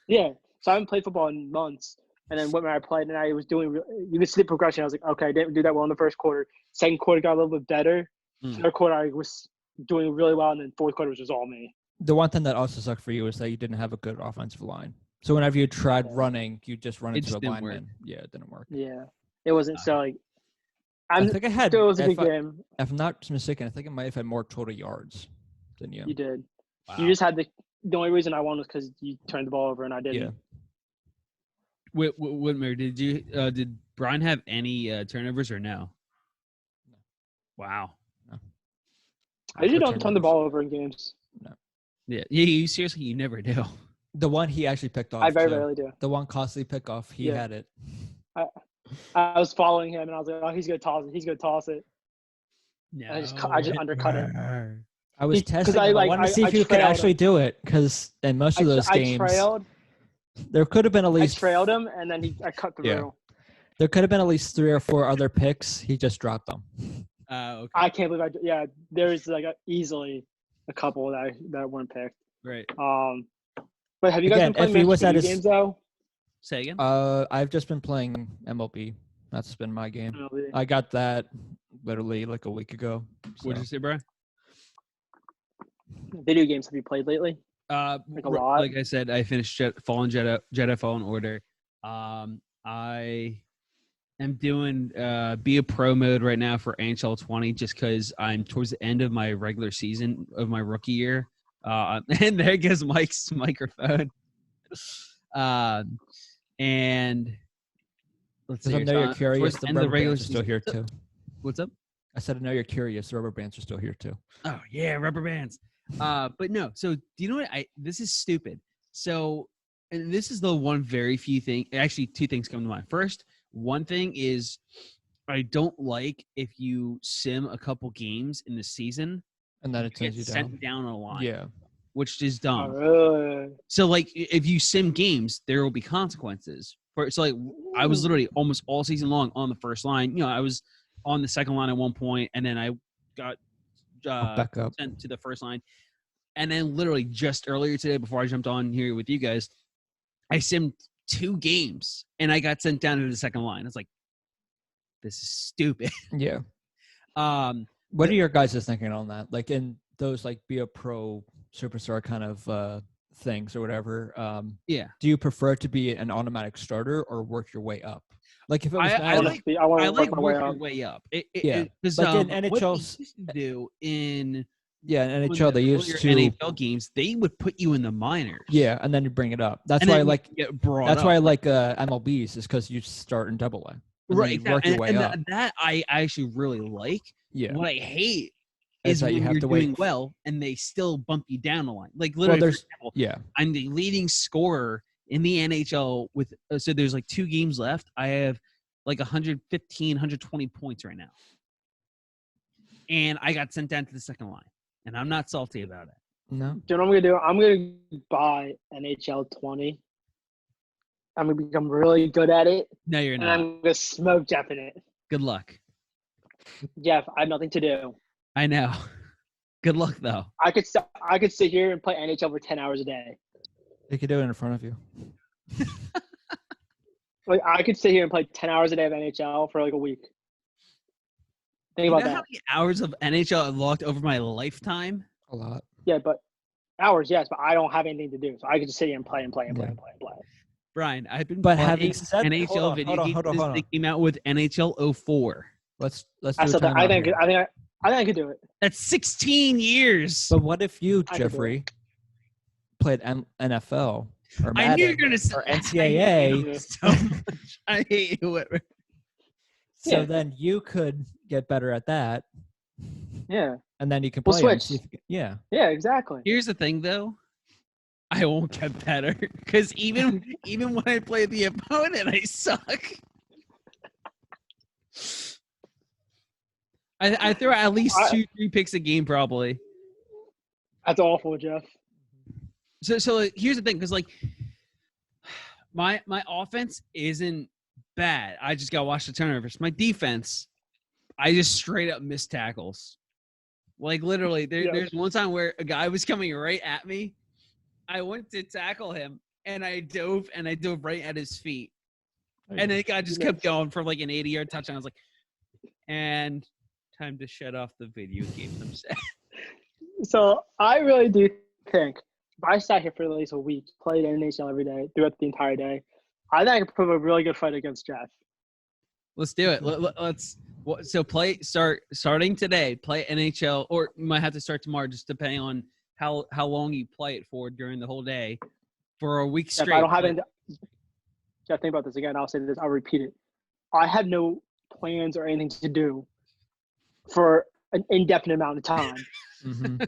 Yeah. So I haven't played football in months. And then when I played and I was doing, you could see the progression. I was like, okay, I didn't do that well in the first quarter. Second quarter got a little bit better. Third quarter, I was doing really well. And then fourth quarter was just all me. The one thing that also sucked for you is that you didn't have a good offensive line. So whenever you tried running, you just run into a lineman. Yeah, it didn't work. Yeah. It wasn't so like. I think I had. It was a good game. If I'm not mistaken, I think I might have had more total yards than you. You did. Wow. You just had the only reason I won was because you turned the ball over and I didn't. Yeah. Whitmer, did Brian have any turnovers or no? No. Wow. No. I usually don't turn the ball over in games. No. Yeah. You seriously, you never do. The one he actually picked off. I very rarely do. The one costly pick off, he had it. I was following him and I was like, oh, he's gonna toss it. He's gonna toss it. No. I just undercut it. I was testing. I wanted to see if you could actually do it because in most of those games, I trailed. There could have been at least. I trailed him and then I cut through. Yeah. There could have been at least 3 or 4 other picks. He just dropped them. Okay. I can't believe there's like easily a couple that weren't picked. Right. But have you guys been playing video games though? Say again. I've just been playing MLB. That's been my game. MLB. I got that literally like a week ago. So. What did you say, Brian? Video games have you played lately? Like a lot. Like I said, I finished Fallen Jedi Fallen Order. I am doing be a pro mode right now for NHL 20 just because I'm towards the end of my regular season of my rookie year. And there goes Mike's microphone. And let's see. I know you're curious. The rubber bands are still here too. What's up? I said I know you're curious. The rubber bands are still here too. Oh yeah, rubber bands. But no. So do you know what? This is stupid. So, and this is the one very few thing. Actually, 2 things come to mind. First, one thing is I don't like if you sim a couple games in the season and then it sends you sent down a line. Yeah. Which is dumb. Oh, really? So, like, if you sim games, there will be consequences. So, like, I was literally almost all season long on the first line. You know, I was on the second line at one point, and then I got back up. sent to the first line. And then literally just earlier today, before I jumped on here with you guys, I simmed 2 games, and I got sent down to the second line. It's like, this is stupid. Yeah. What are your guys' thinking on that? Like, in those, like, be a pro superstar kind of things or whatever. Yeah. Do you prefer to be an automatic starter or work your way up? Like if it was I like work your way up. Because like in NHL, what we used to do in Yeah, in NHL they used to NHL games. They would put you in the minors. Yeah, and then you bring it up. That's why I like MLBs is because you start in Double A. Right, work your way up. That I actually really like. Yeah. What I hate is when you're doing well and they still bump you down a line. Like literally, for example, I'm the leading scorer in the NHL with so there's like 2 games left. I have like 115, 120 points right now. And I got sent down to the second line. And I'm not salty about it. No. Do you know what I'm going to do? I'm going to buy NHL 20. I'm going to become really good at it. No, you're not. And I'm going to smoke Jeff in it. Good luck. Jeff, I have nothing to do. I know. Good luck, though. I could sit here and play NHL for 10 hours a day. They could do it in front of you. Like I could sit here and play 10 hours a day of NHL for like a week. Think about that. How many hours of NHL I've logged over my lifetime? A lot. Yeah, but hours, yes, but I don't have anything to do, so I could just sit here and play and play and play and play and play. Brian, I've been playing NHL video games since they came out with NHL 04. Let's do I think I could do it. That's 16 years. But what if you, Jeffrey, played NFL or Madden, I knew you were gonna say or NCAA? So much. I hate you. So then you could get better at that. Yeah. And then you can play. We'll switch. Yeah, exactly. Here's the thing, though. I won't get better because even when I play the opponent, I suck. I throw at least 2-3 picks a game, probably. That's awful, Jeff. So here's the thing, because like my offense isn't bad. I just got to watch the turnovers. My defense, I just straight up miss tackles. Like literally, there's one time where a guy was coming right at me. I went to tackle him, and I dove right at his feet. And the guy just kept going for like an 80-yard touchdown. I was like, and time to shut off the video game. I'm sad. So I really do think if I sat here for at least a week, played NHL every day, throughout the entire day, I think I could put a really good fight against Jeff. Let's do it. Let's. So starting today. Play NHL, or you might have to start tomorrow, just depending on how long you play it for during the whole day, for a week straight. If I don't have any. Jeff, think about this again. I'll say this. I'll repeat it. I have no plans or anything to do for an indefinite amount of time. Mm-hmm.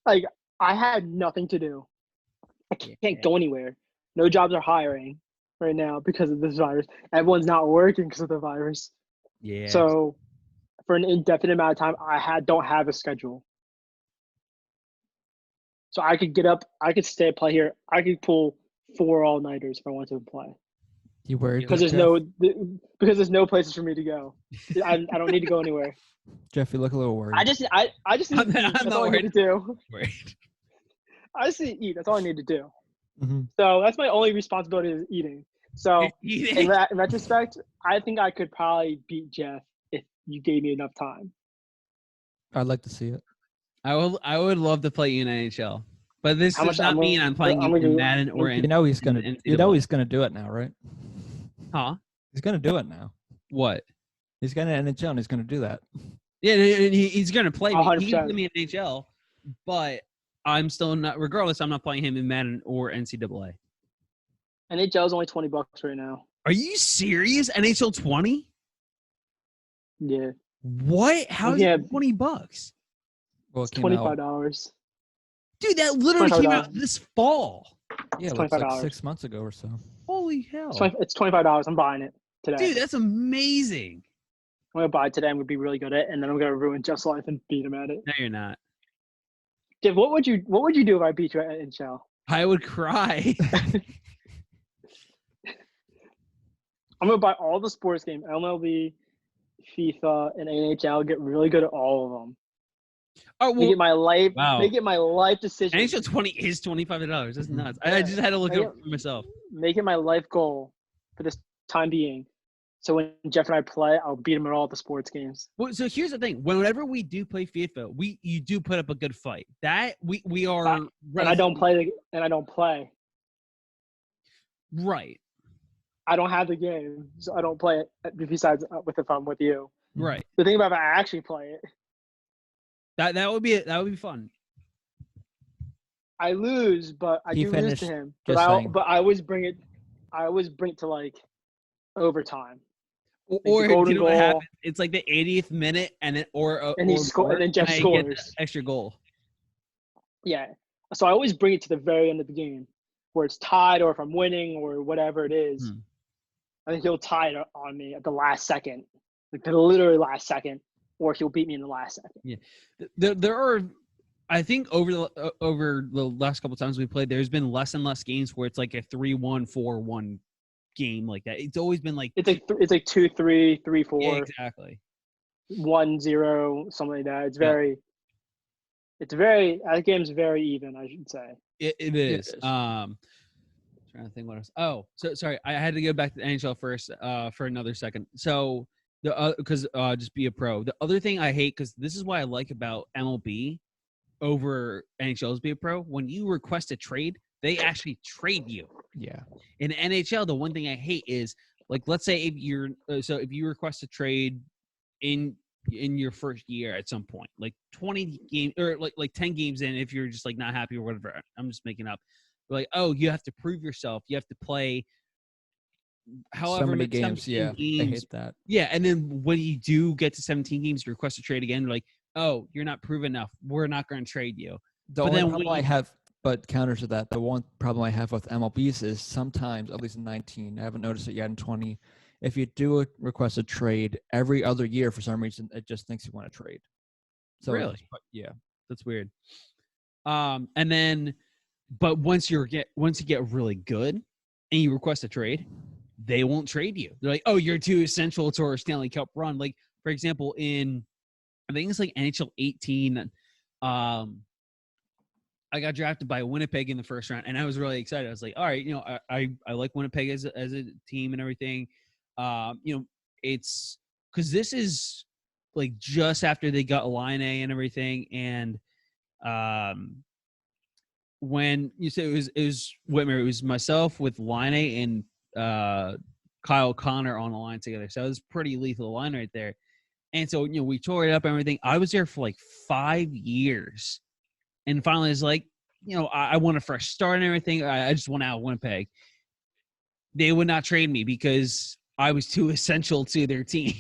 Like I had nothing to do. I can't go anywhere. No jobs are hiring right now because of this virus. Everyone's not working because of the virus. Yeah. So for an indefinite amount of time, I don't have a schedule. So I could get up, I could stay play here. I could pull 4 all-nighters if I wanted to play. You worried? Because there's no places for me to go. I don't need to go anywhere. Jeff, you look a little worried. I just need to eat. That's all I need to do. Worried. I just need to eat. That's all I need to do. Mm-hmm. So that's my only responsibility is eating. So in retrospect, I think I could probably beat Jeff if you gave me enough time. I'd like to see it. I would love to play you in NHL, but this does not mean I'm playing you in Madden or in. You know he's gonna do it now, right? Huh? He's gonna do it now. What? He's gonna NHL. And he's gonna do that. Yeah, and he's gonna play me. 100%. He can play me in NHL, but I'm still not. Regardless, I'm not playing him in Madden or NCAA. NHL is only $20 right now. Are you serious? NHL 20? Yeah. What? How is it $20? Well, it's $25. Dude, that literally came out this fall. Yeah, it was like 6 months ago or so. Holy hell. It's $25. I'm buying it today. Dude, that's amazing. I'm going to buy it today. I'm going to be really good at it, and then I'm going to ruin Jeff's life and beat him at it. No, you're not. Jeff, what would you do if I beat you at NHL? I would cry. I'm going to buy all the sports games, MLB, FIFA, and NHL, get really good at all of them. Oh, well, make it my life. Wow. Make it my life decision. NHL 20 is $25. That's nuts. I just had to look it up for myself. Make it my life goal for this time being. So when Jeff and I play, I'll beat him at all the sports games. Well, so here's the thing: whenever we do play FIFA, you do put up a good fight. That we are. And I don't play. Right. I don't have the game, so I don't play it. Besides, if I'm with you. Right. The thing about if I actually play it, That would be fun. I lose, but I do lose to him. But I always bring it. To like overtime. Or you know what happens? It's like the 80th minute, and then Jeff scores extra goal. Yeah, so I always bring it to the very end of the game, where it's tied, or if I'm winning, or whatever it is. I think he'll tie it on me at the last second, like the literally last second, or he'll beat me in the last second. Yeah, there are. I think over the last couple of times we played, there's been less and less games where it's like a 3-1, 4-1 game like that. It's always been like it's like 2-3, 3-4. Yeah, exactly. 1-0, something like that. It's very. That game's very even, I should say. It is. Trying to think what else. Oh, so sorry, I had to go back to the NHL first for another second. So because just be a pro. The other thing I hate, because this is what I like about MLB over NHL's be a pro. When you request a trade, they actually trade you. Yeah. In NHL, the one thing I hate is, like, let's say if you request a trade in your first year at some point, like 20 games or like 10 games in, if you're just like not happy or whatever, I'm just making up. Like, oh, you have to prove yourself. You have to play however so many games. Yeah, games. I hate that. Yeah, and then when you do get to 17 games, you request a trade again. You're like, oh, you're not proven enough. We're not going to trade you. But counter to that, the one problem I have with MLBs is sometimes, at least in 19, I haven't noticed it yet in 20, if you do request a trade every other year, for some reason, it just thinks you want to trade. So really? Yeah. That's weird. And then, but once you get really good and you request a trade, they won't trade you. They're like, oh, you're too essential to our Stanley Cup run. Like, for example, I think it's like NHL 18, I got drafted by Winnipeg in the first round, and I was really excited. I was like, all right, I like Winnipeg as a team and everything. It's because this is like just after they got Line and everything, and when you say it was Whitmer, it was myself with Line and Kyle Connor on the line together, so it was pretty lethal line right there. And so we tore it up and everything. I was there for like 5 years. And finally, it's like, I want a fresh start and everything. I just want out of Winnipeg. They would not trade me because I was too essential to their team.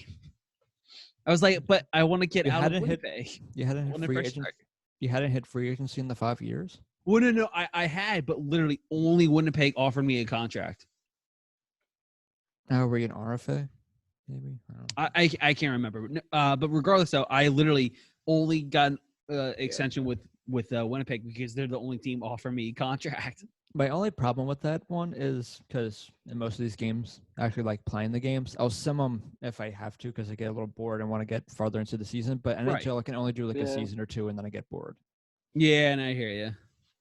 I was like, but I want to get out of Winnipeg. You hadn't hit free agency in the 5 years? Well, no, I had, but literally only Winnipeg offered me a contract. Now were you an RFA? Maybe I can't remember. But regardless, though, I literally only got extension with Winnipeg because they're the only team offering me a contract. My only problem with that one is because in most of these games, I actually like playing the games. I'll sim them if I have to because I get a little bored and want to get farther into the season. But NHL, I can only do like a season or two and then I get bored. Yeah, and I hear you.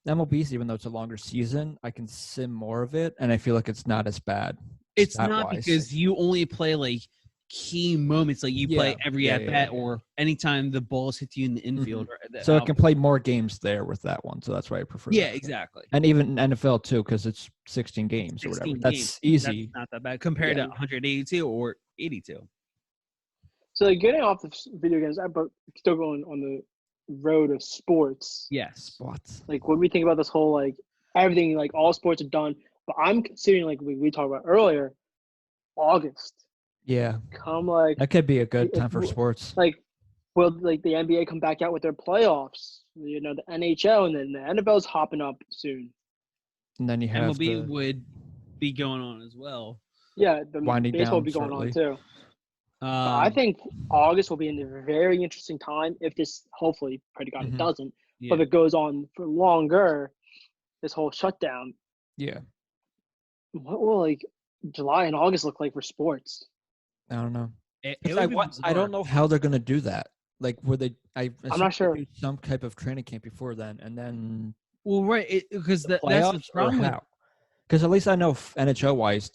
MLB's, even though it's a longer season, I can sim more of it, and I feel like it's not as bad. It's not because you only play like key moments, like you play every at bat or anytime the balls hit you in the infield. Mm-hmm. So I can play more games there with that one. So that's why I prefer. Yeah, exactly. And even NFL too, because it's 16 games or whatever. That's easy. That's not that bad compared to 182 or 82. So like, getting off the video games, but still going on the road of sports. Yes, sports. Like, what do we think about this whole like everything? Like, all sports are done, but I'm considering, like we talked about earlier, August. Yeah. Come like that could be a good time for sports. Like, will like the NBA come back out with their playoffs? The NHL, and then the NFL's hopping up soon. And then you have MLB would be going on as well. Yeah, the baseball will be going on too. I think August will be a very interesting time if this, hopefully, pray to God it doesn't, but if it goes on for longer, this whole shutdown. Yeah. What will like July and August look like for sports? I don't know. I don't know how they're going to do that. Like, I'm not sure. Some type of training camp before then, and then. Well, right, because that's the problem. Because at least I know NHL wise,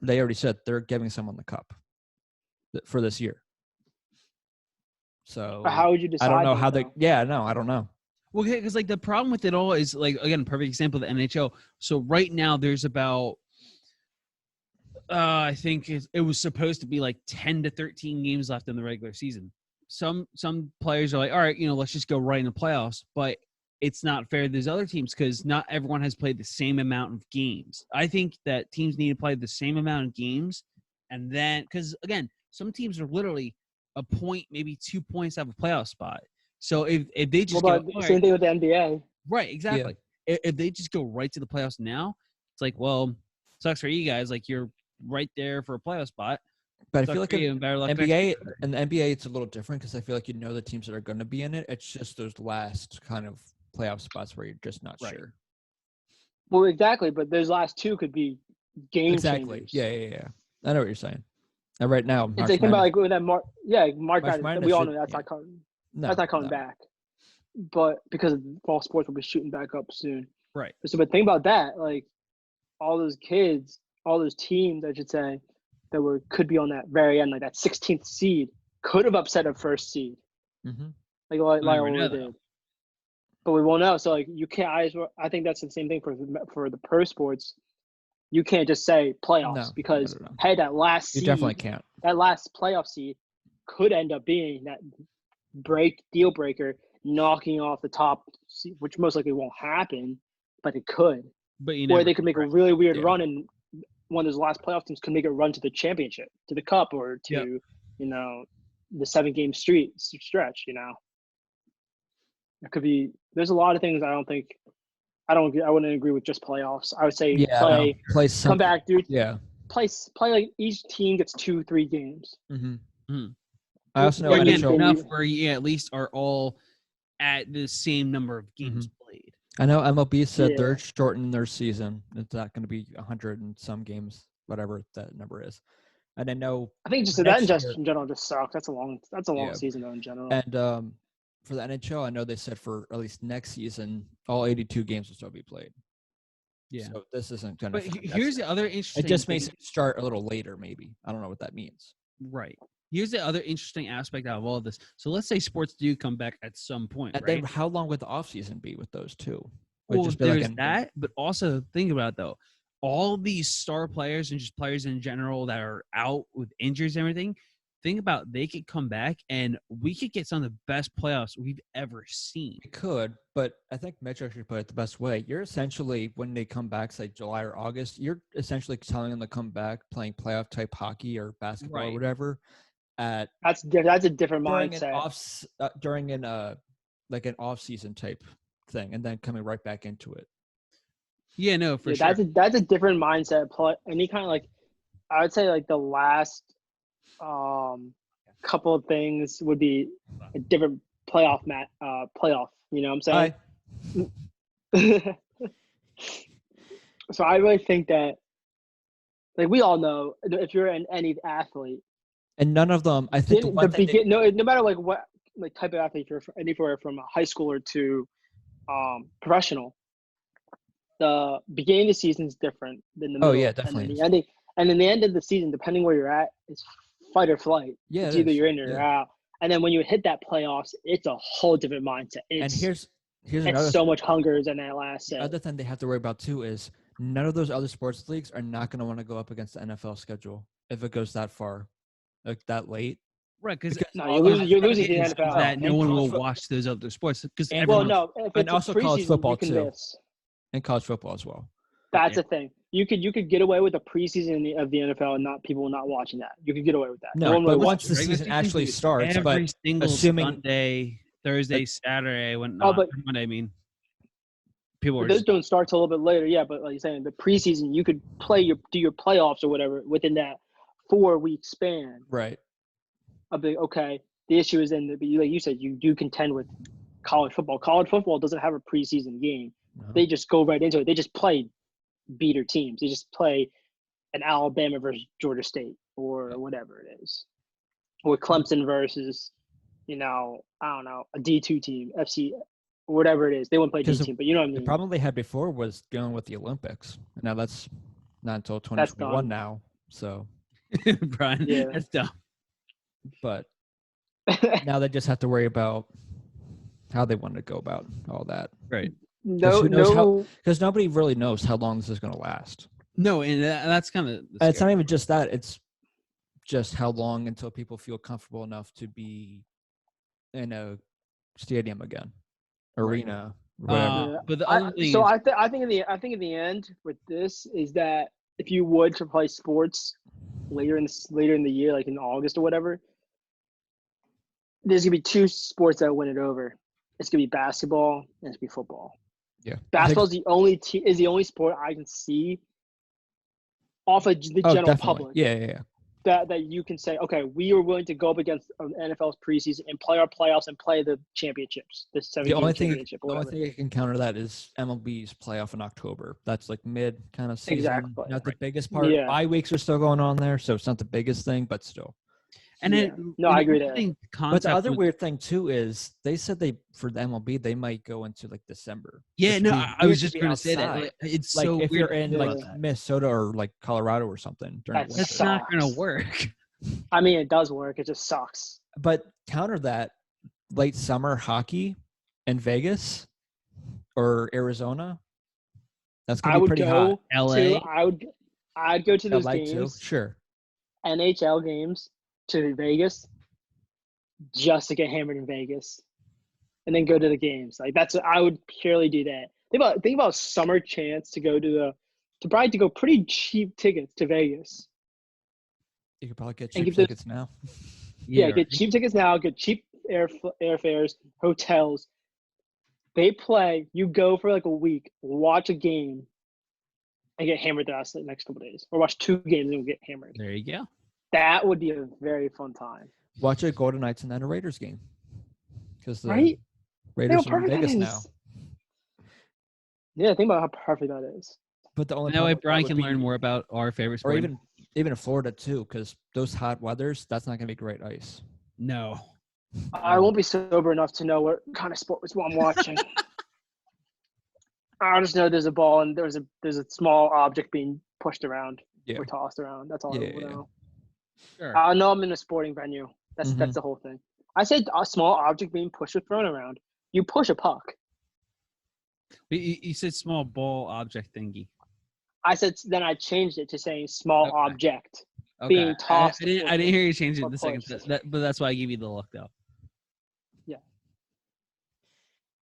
they already said they're giving someone the cup for this year. So but how would you decide? I don't know how they. Yeah, no, I don't know. Well, because like the problem with it all is like, again, perfect example of the NHL. So right now there's about. I think it was supposed to be like 10 to 13 games left in the regular season. some players are like, all right, let's just go right in the playoffs. But it's not fair to those other teams because not everyone has played the same amount of games. I think that teams need to play the same amount of games. And then, because again, some teams are literally a point, maybe 2 points out of a playoff spot. So if they just same thing with the NBA. Right, exactly. Yeah. If they just go right to the playoffs now, it's like, well, sucks for you guys. Like you're right there for a playoff spot. But I feel like in the NBA, it's a little different because I feel like the teams that are going to be in it. It's just those last kind of playoff spots where you're just not sure. Well, exactly. But those last two could be game changers. Yeah. I know what you're saying. And right now, it's like, think about like with that March Madness, we all know that's not coming. That's not coming back. But because fall sports will be shooting back up soon. Right. So, but think about that, like all those kids, all those teams, I should say, that could be on that very end, like that 16th seed, could have upset a first seed. Mm-hmm. Like Loyola did. But we won't know. So like you can't. I think that's the same thing for the pro sports. You can't just say playoffs because hey, that last seed, you definitely can't. That last playoff seed could end up being that deal breaker, knocking off the top seed, which most likely won't happen, but it could. But or they could make a really weird run, and one of those last playoff teams could make a run to the championship, to the cup, or to the 7-game stretch. It could be. There's a lot of things I wouldn't agree with just playoffs. I would say play come back, dude. Yeah. Play like each team gets 2-3 games. Mm-hmm. Mm-hmm. I also know enough where you at least are all at the same number of games played. I know MLB said they're shortening their season. It's not going to be 100 and some games, whatever that number is. And I think just that in general just sucks. That's a long season though in general. And for the NHL, I know they said for at least next season, all 82 games will still be played. Yeah. So this isn't going to. But here's the other interesting. It just makes it start a little later, maybe. I don't know what that means. Right. Here's the other interesting aspect out of all of this. So let's say sports do come back at some point, and right? then how long would the off season be with those two? Well, there's that, but also think about it, though. All these star players and just players in general that are out with injuries and everything, think about they could come back and we could get some of the best playoffs we've ever seen. We could, but I think Mitch actually put it the best way. You're essentially, when they come back, say July or August, you're essentially telling them to come back playing playoff type hockey or basketball or whatever. That's a different mindset. During an off season type thing, and then coming right back into it. Yeah, no, for sure. That's a different mindset. Any kind of like, I would say like the last couple of things would be a different playoff. You know what I'm saying? So I really think that, like we all know, if you're any athlete, and none of them, I think, no matter like what like type of athlete you're anywhere from a high schooler to professional, the beginning of the season is different than the middle. Oh yeah, definitely. And then the end of the season, depending where you're at, it's fight or flight. Yeah, it's either you're in or you're out. And then when you hit that playoffs, it's a whole different mindset. And here's another so much hunger in that last set. The other thing they have to worry about too is none of those other sports leagues are not going to want to go up against the NFL schedule if it goes that far, like that late. Right, because you're losing the NFL. That no one will watch those other sports because and also college football too, and college football as well. That's the thing. You could get away with a preseason of the NFL and people will not watching that. You could get away with that. No, but once the season actually starts, every single assuming Sunday, Thursday, Saturday, Monday. I mean, people are. Those don't start till a little bit later. Yeah, but like you're saying, the preseason you could do your playoffs or whatever within that 4-week span. Right. I'll be okay. The issue is like you said, you do contend with college football. College football doesn't have a preseason game. No. They just go right into it. They just play beater teams. They just play an Alabama versus Georgia State or whatever it is, or Clemson versus, I don't know, a D2 team, FC, or whatever it is. They wouldn't play D team, but you know what I mean. The problem they had before was going with the Olympics. Now that's not until 2021 now. So, Brian, that's dumb. But now they just have to worry about how they want to go about all that. Right. Because nobody really knows how long this is going to last. No, and that's kind of. It's not even just that. It's just how long until people feel comfortable enough to be in a stadium again, Right. arena, whatever. Yeah. But the other thing So is, I think in the end with this is that if you would to play sports later in the year, like in August or whatever, there's gonna be two sports that win it over. It's gonna be basketball and it's gonna be football. Yeah, Basketball is the only sport I can see off of the general definitely. public. Yeah. That you can say, okay, we are willing to go up against NFL's preseason and play our playoffs and play the championships, the 7-game championship. The only thing you can counter that is MLB's playoff in October. That's like mid kind of season. Exactly. Not the biggest part. Yeah. Bye weeks are still going on there, so it's not the biggest thing, but still. and Yeah. it, No, I agree there. But the other weird thing too is they said for the MLB they might go into like December. Yeah, no, I was just going to say that. outside. Like, it's Like so if weird you're in to like think about that. Minnesota or like Colorado or something during That's winter. That's not going sucks. to work. I mean, it does work. It just sucks. But counter that, late summer hockey in Vegas or Arizona. That's gonna be pretty hot. LA. I'd go to those LA games, too. Sure. NHL games, to Vegas, just to get hammered in Vegas, and then go to the games. Like I would purely do that. Think about summer chance to go to go pretty cheap tickets to Vegas. You could probably get And cheap get tickets now. Yeah, get cheap tickets now. Get cheap airfares, hotels. They play. You go for like a week, watch a game, and get hammered the next couple of days, or watch 2 games and get hammered. There you go. That would be a very fun time. Watch a Golden Knights and then a Raiders game. Because the Right? Raiders Think how are in perfect Vegas that now. is. Yeah, think about how perfect that is. But the only That way, problem with Brian would can be- learn more about our favorite or sport. even in Florida too, because those hot weathers, that's not gonna be great ice. No. I won't be sober enough to know what kind of sport I'm watching. I just know there's a ball and there's a small object being pushed around Yeah. or tossed around. That's all I Yeah. know. Sure. I know I'm in a sporting venue. That's Mhm. the whole thing. I said a small object being pushed or thrown around. You push a puck. You said small ball object thingy. I said then I changed it to saying small Okay. object Okay. being tossed. I didn't hear you change it in or the second. pushed. But that's why I gave you the look, though.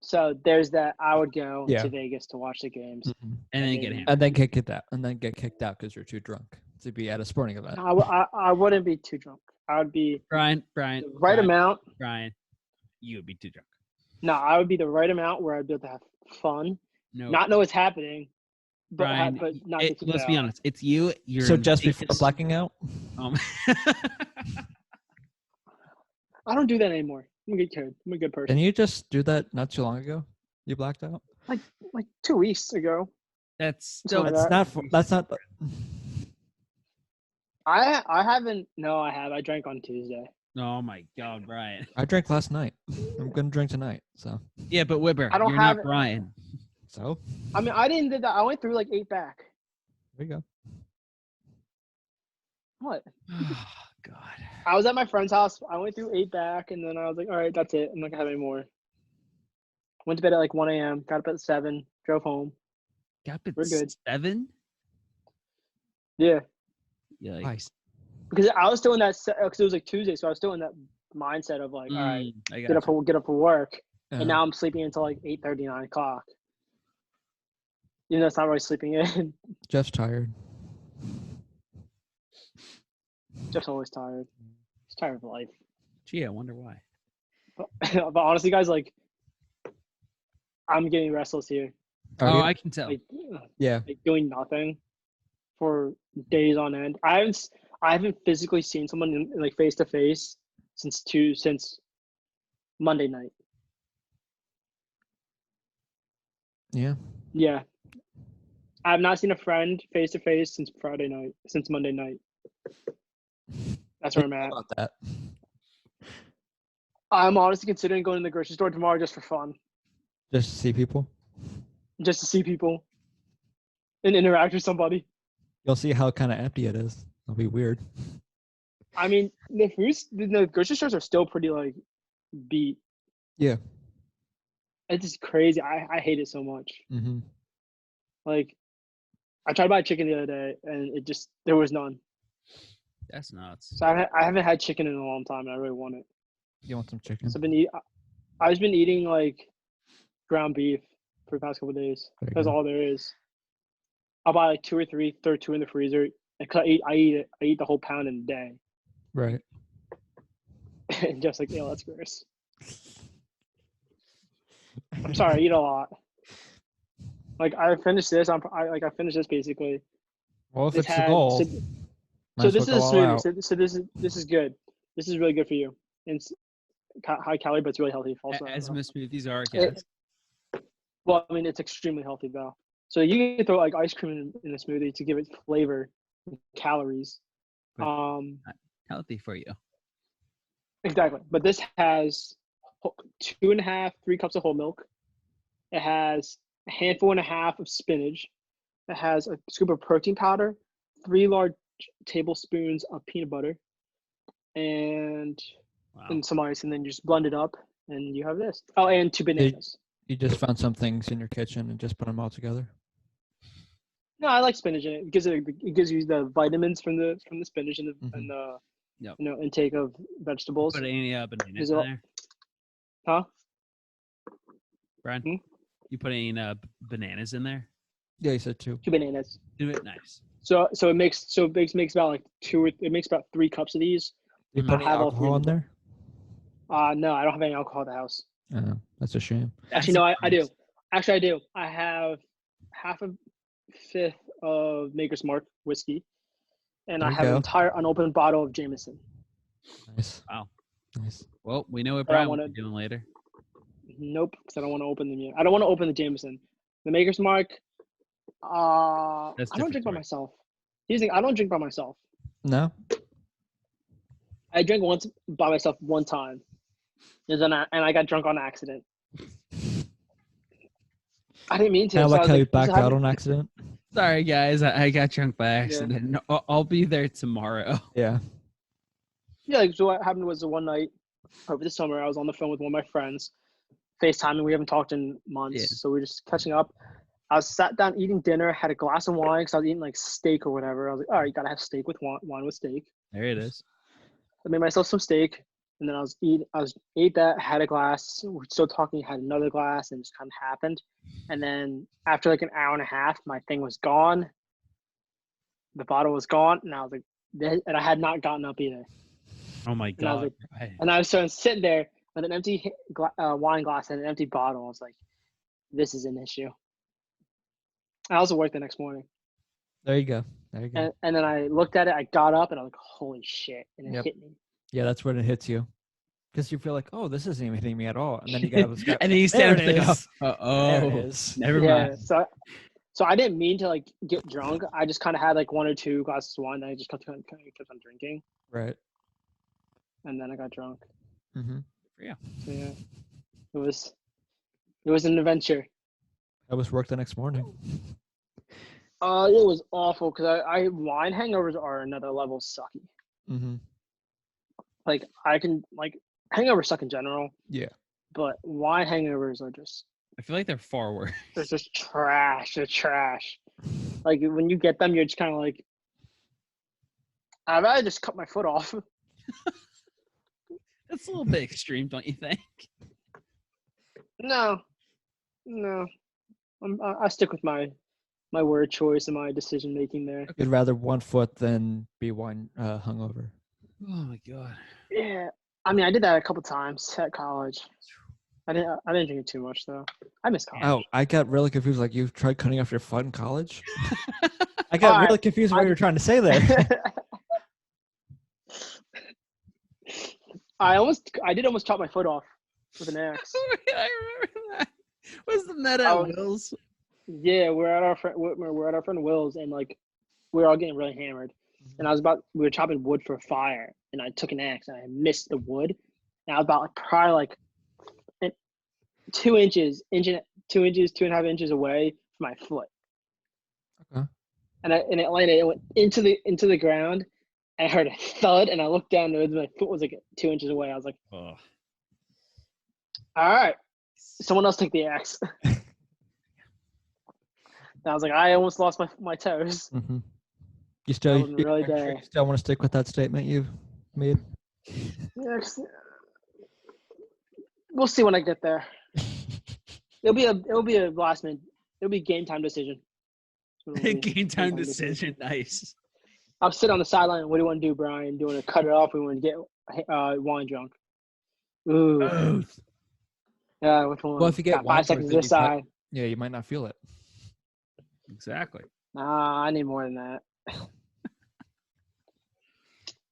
So there's that. I would go Yeah. to Vegas to watch the games. Mhm. And then get him. And then get kicked out. And then get kicked out because you're too drunk to be at a sporting event. I wouldn't be too drunk. I would be Brian, the right amount. Brian, you would be too drunk. No, I would be the right amount where I'd be able to have fun, No. not know what's happening, but Brian, not get kicked let's out. be honest. It's you. You're So just before Vegas. blacking out? I don't do that anymore. I'm a good person. Didn't you just do that not too long ago? You blacked out? Like 2 weeks ago. That's So still. That's not. I haven't. No, I have. I drank on Tuesday. Oh my God, Brian. I drank last night. I'm gonna drink tonight. So. Yeah, but Wibber, I don't you're have not it. Brian. So. I mean, I didn't do that. I went through like 8 back. There you go. What? Oh God. I was at my friend's house. I went through 8 back, and then I was like, all right, that's it. I'm not gonna have any more. Went to bed at like 1 a.m. Got up at 7. Drove home. Got up at We're good. 7? Yeah, Yeah. Nice. because I was still in that because it was like Tuesday, so I was still in that mindset of like, all right, I get up for work, Yeah. and now I'm sleeping until like 8:30, 9 o'clock. You know, it's not really sleeping in. Jeff's tired. Just always tired. He's tired of life. Gee, I wonder why. But honestly, guys, like, I'm getting restless here. Are you? I can tell. Like, Yeah. like doing nothing for days on end. I haven't physically seen someone like face to face since Monday night. Yeah. Yeah. I've not seen a friend face to face since Monday night. That's where I'm at. About that. I'm honestly considering going to the grocery store tomorrow just for fun, Just to see people. just to see people and interact with somebody. You'll see how kind of empty it is. It'll be weird. I mean, the grocery stores are still pretty like beat. Yeah. It's just crazy. I hate it so much. Mm-hmm. Like, I tried to buy chicken the other day, and there was none. That's nuts. So I haven't had chicken in a long time, and I really want it. You want some chicken? So I've been eating like ground beef for the past couple of days. That's all there is. I'll buy like 2 or 3, throw 2 in the freezer, and I eat the whole pound in a day. Right. And just like, that's gross. I'm sorry, I eat a lot. Like I finished this. I finished this basically. Well, if it's the goal. So this is a smoothie. So this is good. This is really good for you. It's high calorie, but it's really healthy. Also, as most smoothies are, guys. Well, I mean, it's extremely healthy though. So you can throw like ice cream in a smoothie to give it flavor and calories. Not healthy for you. Exactly. But this has 2.5, 3 cups of whole milk. It has a handful and a half of spinach. It has a scoop of protein powder, 3 large tablespoons of peanut butter, and some ice, and then you just blend it up, and you have this. Oh, and 2 bananas. You just found some things in your kitchen and just put them all together? No, I like spinach in it because it gives you the vitamins from the spinach and the intake of vegetables. Put any bananas in there? Huh? Brian, you put any bananas in there? Yeah, you said 2. 2 bananas. Do it nice. So it makes about like 3 cups of these. You put any alcohol in there? No, I don't have any alcohol at the house. Oh, that's a shame. Actually, no, I do. Actually, I do. I have half a fifth of Maker's Mark whiskey, and I have an entire unopened bottle of Jameson. Nice. Wow. Nice. Well, we know what Brian will be doing later. Nope, because I don't want to open them yet. I don't want to open the Jameson. The Maker's Mark, I don't drink by myself. Here's the thing, I don't drink by myself. No? I drank once by myself one time, and I got drunk on accident. I didn't mean to. I like how you backed out on accident. Sorry, guys. I got drunk by accident. Yeah. I'll be there tomorrow. Yeah. Yeah, so what happened was one night over the summer, I was on the phone with one of my friends, FaceTiming. We haven't talked in months, so we were just catching up. I was sat down eating dinner, had a glass of wine because I was eating like steak or whatever. I was like, all right, you got to have steak with wine with steak. There it is. I made myself some steak, and then I ate that, had a glass, we're still talking, had another glass, and it just kind of happened. And then after like an hour and a half, my thing was gone. The bottle was gone, and I was like, and I had not gotten up either. Oh my God. And I was sitting there with an empty wine glass and an empty bottle. I was like, this is an issue. I also worked the next morning. There you go. And then I looked at it, I got up, and I was like, holy shit. And it hit me. Yeah, that's when it hits you. Because you feel like, oh, this isn't even hitting me at all. And then you get up and then you stand up and go, never mind. So I didn't mean to like get drunk. I just kind of had like 1 or 2 glasses of wine, and I just kept on drinking. Right. And then I got drunk. Mm-hmm. Yeah. So yeah, it was an adventure. I was work the next morning. It was awful because I wine hangovers are another level sucky. Mm-hmm. Like I can like hangovers suck in general. Yeah. But wine hangovers are just. I feel like they're far worse. They're just trash. They're trash. Like when you get them, you're just kind of like, I'd rather just cut my foot off. That's a little bit extreme, don't you think? No. I stick with my word choice and my decision making there. You'd rather 1 foot than be wine hungover. Oh my God. Yeah, I mean, I did that a couple times at college. I didn't drink it too much though. I miss college. Oh, I got really confused. Like you tried cutting off your foot in college? I got really confused what you were trying to say there. I did almost chop my foot off with an axe. I remember that. Was the meta at Will's? Yeah, we're at our friend Will's, and like we were all getting really hammered. And we were chopping wood for a fire, and I took an axe and I missed the wood, and I was about like probably like 2 inches, 2.5 inches away from my foot. Okay. And it landed. It went into the ground. I heard a thud, and I looked down. And my foot was like 2 inches away. I was like, "Oh, all right, someone else take the axe." And I was like, I almost lost my toes. Mm-hmm. You still really want to stick with that statement you've made? Yeah, We'll see when I get there. It'll be a last minute. It'll be game time decision. Game time decision. Nice. I'll sit on the sideline. What do you want to do, Brian? Do you want to cut it off? Or we want to get wine drunk? Ooh. Both. Yeah, which one? Well, if you get 5 seconds this side. Yeah, you might not feel it. Exactly. Nah, I need more than that.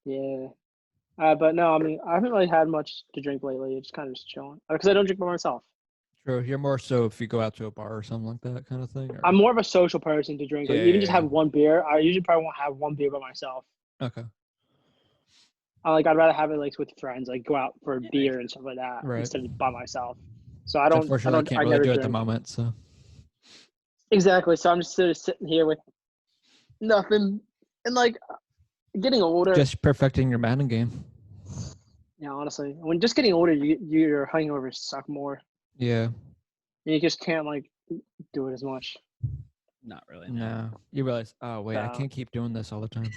Yeah. But no, I mean, I haven't really had much to drink lately. It's kind of just chilling because I don't drink by myself. True. You're more so if you go out to a bar or something like that kind of thing. Or? I'm more of a social person to drink. Like, even just have one beer. I usually probably won't have one beer by myself. Okay. I'd rather have it like with friends, like go out for a beer and stuff like that instead of by myself. So I don't. Unfortunately, I can't really do it at the moment. So. Exactly. So I'm just sort of sitting here with nothing, and like getting older. Just perfecting your Madden game. Yeah, honestly, when just getting older, your hangovers suck more. Yeah. And you just can't like do it as much. Not really. No. You realize, oh wait, I can't keep doing this all the time.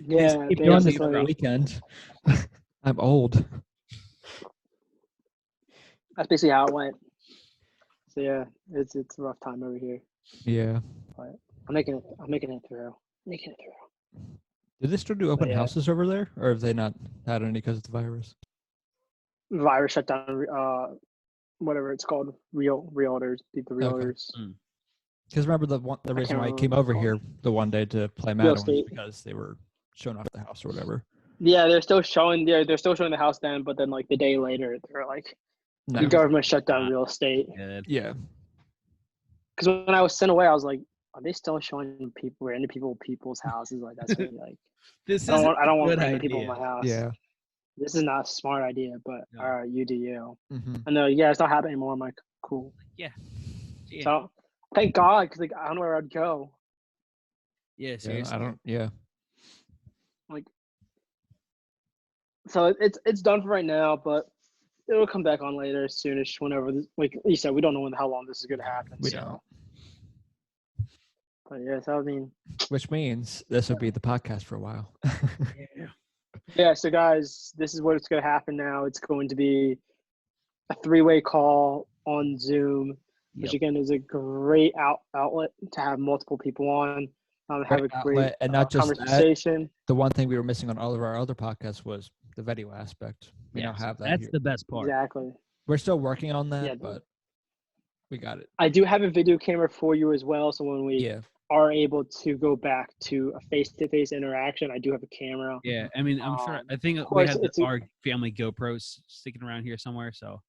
Yeah, keep doing this every weekend. I'm old. That's basically how it went. So yeah, it's a rough time over here. Yeah. But I'm making it through. Do they still do open houses over there, or have they not had any because of the virus? Virus shut down. Whatever it's called, realtors, the realtors. Because remember the reason why I came over here the one day to play Madden was because they were showing off the house or whatever. Yeah, they're still showing the house then, but then like the day later they're like, the government shut down real estate. Yeah. Because when I was sent away, I was like, are they still showing people's houses? Like that's really like I don't want random people in my house. Yeah. This is not a smart idea, but all right, you do you. Mm-hmm. And it's not happening anymore. I'm like, cool. Yeah. So thank God, because like I don't know where I'd go. Yeah, seriously. I don't. Yeah. Like, so it's done for right now, but it'll come back on later, soonish, whenever. Like you said, we don't know how long this is gonna happen. We don't. But yeah, so I mean. Which means this will be the podcast for a while. Yeah, so guys, this is what's going to happen now. It's going to be a 3-way call on Zoom, which again is a great outlet to have multiple people on, have a great and not just conversation. The one thing we were missing on all of our other podcasts was the video aspect. We don't have that. That's here. the best part. Exactly. We're still working on that, but we got it. I do have a video camera for you as well, so when we are able to go back to a face-to-face interaction, I do have a camera. Yeah, I mean, I'm sure. I think we have our family GoPros sticking around here somewhere. So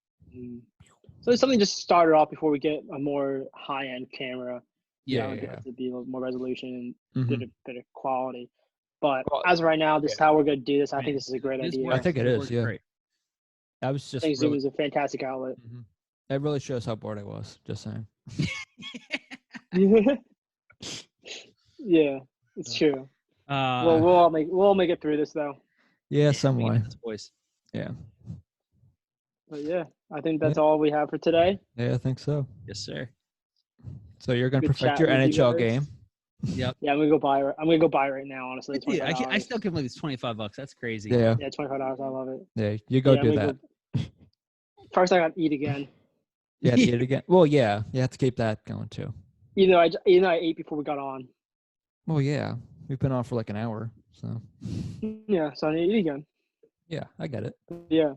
it's something just started off before we get a more high-end camera. Have to be a little more resolution and better quality. But as of right now, this is how we're going to do this. I think this is a great idea. I think it is. Yeah. Great. I was just. I think Zoom is a fantastic outlet. It really shows how bored I was. Just saying. Yeah, it's true. Well, we'll all make it through this though. Yeah, some way. Boys. Yeah. But yeah, I think that's all we have for today. Yeah, I think so. Yes, sir. So you're gonna perfect your NHL game. Yep. Yeah, I'm gonna go buy right now. Honestly, I still can't believe it's $25. That's crazy. Yeah. Yeah, $25. I love it. Yeah, you go do that. First, I got to eat again. Yeah, eat it again. Well, yeah, you have to keep that going too. Even though I ate before we got on. Well, yeah, we've been on for like an hour, so. Yeah, so I need to eat again. Yeah, I get it. Yeah.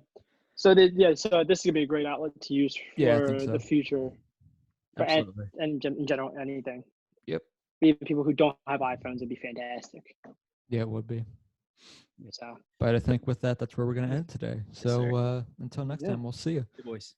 So this is gonna be a great outlet to use for the future. For and in general, anything. Yep. Even people who don't have iPhones would be fantastic. Yeah, it would be. So. But I think with that, that's where we're gonna end today. So until next time, we'll see you. Good boys.